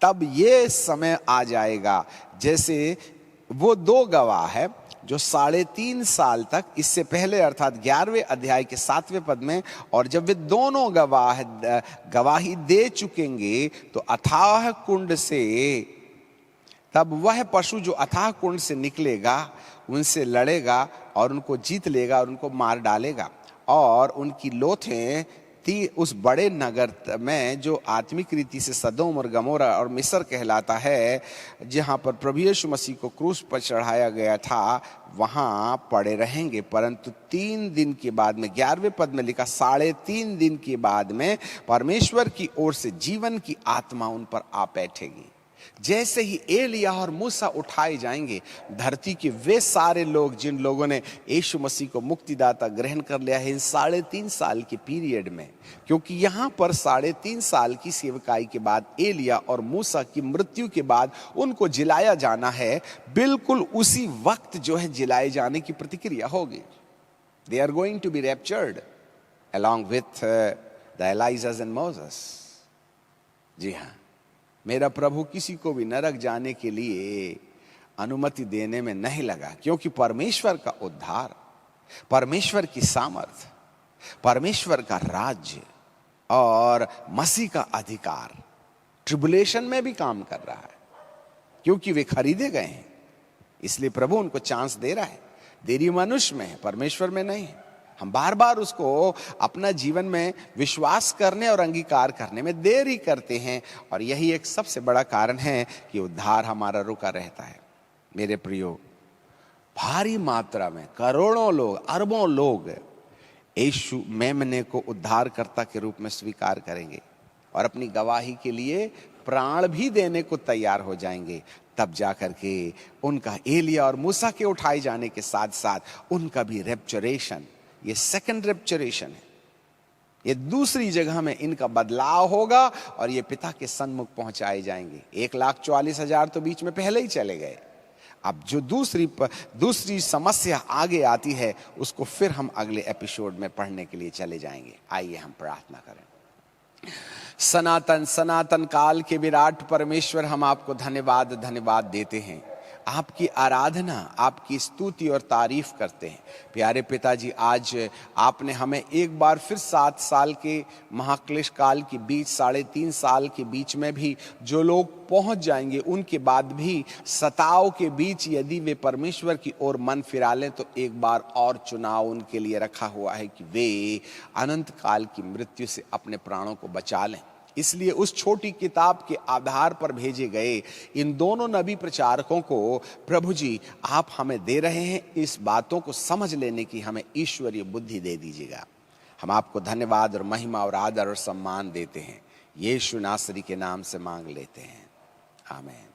तब ये समय आ जाएगा जैसे वो 2 गवाह है जो 3.5 साल तक, इससे पहले अर्थात 11वें अध्याय के 7वें पद में, और जब वे दोनों गवाह गवाही दे चुकेंगे तो अथाह कुंड से, तब वह पशु जो अथाह कुंड से निकलेगा उनसे लड़ेगा और उनको जीत लेगा और उनको मार डालेगा, और उनकी लोथें उस बड़े नगर में जो आत्मिक रीति से सदोम और गमोरा और मिस्र कहलाता है, जहाँ पर प्रभु यीशु मसीह को क्रूस पर चढ़ाया गया था, वहाँ पड़े रहेंगे। परंतु 3 दिन के बाद में, 11वें पद में लिखा 3.5 दिन के बाद में परमेश्वर की ओर से जीवन की आत्मा उन पर आ बैठेगी। जैसे ही एलिया और मूसा उठाए जाएंगे, धरती के वे सारे लोग जिन लोगों ने यीशु मसीह को मुक्तिदाता ग्रहण कर लिया है इन 3.5 साल के पीरियड में, क्योंकि यहाँ पर 3.5 साल की सेवकाई के बाद एलिया और मूसा की मृत्यु के बाद उनको जिलाया जाना है, बिल्कुल उसी वक्त जो है जिलाए जाने की प्रतिक्रिया होगी। They are going to be raptured along with the Elijahs and Moses। जी हाँ, मेरा प्रभु किसी को भी नरक जाने के लिए अनुमति देने में नहीं लगा, क्योंकि परमेश्वर का उद्धार, परमेश्वर की सामर्थ, परमेश्वर का राज्य और मसीह का अधिकार ट्रिबुलेशन में भी काम कर रहा है, क्योंकि वे खरीदे गए हैं। इसलिए प्रभु उनको चांस दे रहा है। देरी मनुष्य में है, परमेश्वर में नहीं है। हम बार बार उसको अपना जीवन में विश्वास करने और अंगीकार करने में देरी करते हैं, और यही एक सबसे बड़ा कारण है कि उद्धार हमारा रुका रहता है। मेरे प्रियो, भारी मात्रा में करोड़ों लोग, अरबों लोग यीशु मेमने को उद्धारकर्ता के रूप में स्वीकार करेंगे और अपनी गवाही के लिए प्राण भी देने को तैयार हो जाएंगे। तब जाकर के उनका एलिया और मूसा के उठाए जाने के साथ साथ उनका भी रेप्चरेशन, ये सेकंड रेप्चरेशन है, ये दूसरी जगह में इनका बदलाव होगा और ये पिता के सन्मुख पहुंचाए जाएंगे। 1,40,000 तो बीच में पहले ही चले गए। अब जो दूसरी समस्या आगे आती है उसको फिर हम अगले एपिसोड में पढ़ने के लिए चले जाएंगे। आइए हम प्रार्थना करें। सनातन काल के विराट परमेश्वर, हम आपको धन्यवाद देते हैं। आपकी आराधना, आपकी स्तुति और तारीफ करते हैं। प्यारे पिताजी, आज आपने हमें एक बार फिर 7 साल के महाक्लेश काल के बीच, 3.5 साल के बीच में भी जो लोग पहुंच जाएंगे, उनके बाद भी सताव के बीच यदि वे परमेश्वर की ओर मन फिरा लें तो एक बार और चुनाव उनके लिए रखा हुआ है कि वे अनंत काल की मृत्यु से अपने प्राणों को बचा लें। इसलिए उस छोटी किताब के आधार पर भेजे गए इन दोनों नबी प्रचारकों को प्रभु जी आप हमें दे रहे हैं, इस बातों को समझ लेने की हमें ईश्वरीय बुद्धि दे दीजिएगा। हम आपको धन्यवाद और महिमा और आदर और सम्मान देते हैं। यीशु नासरी के नाम से मांग लेते हैं, आमीन।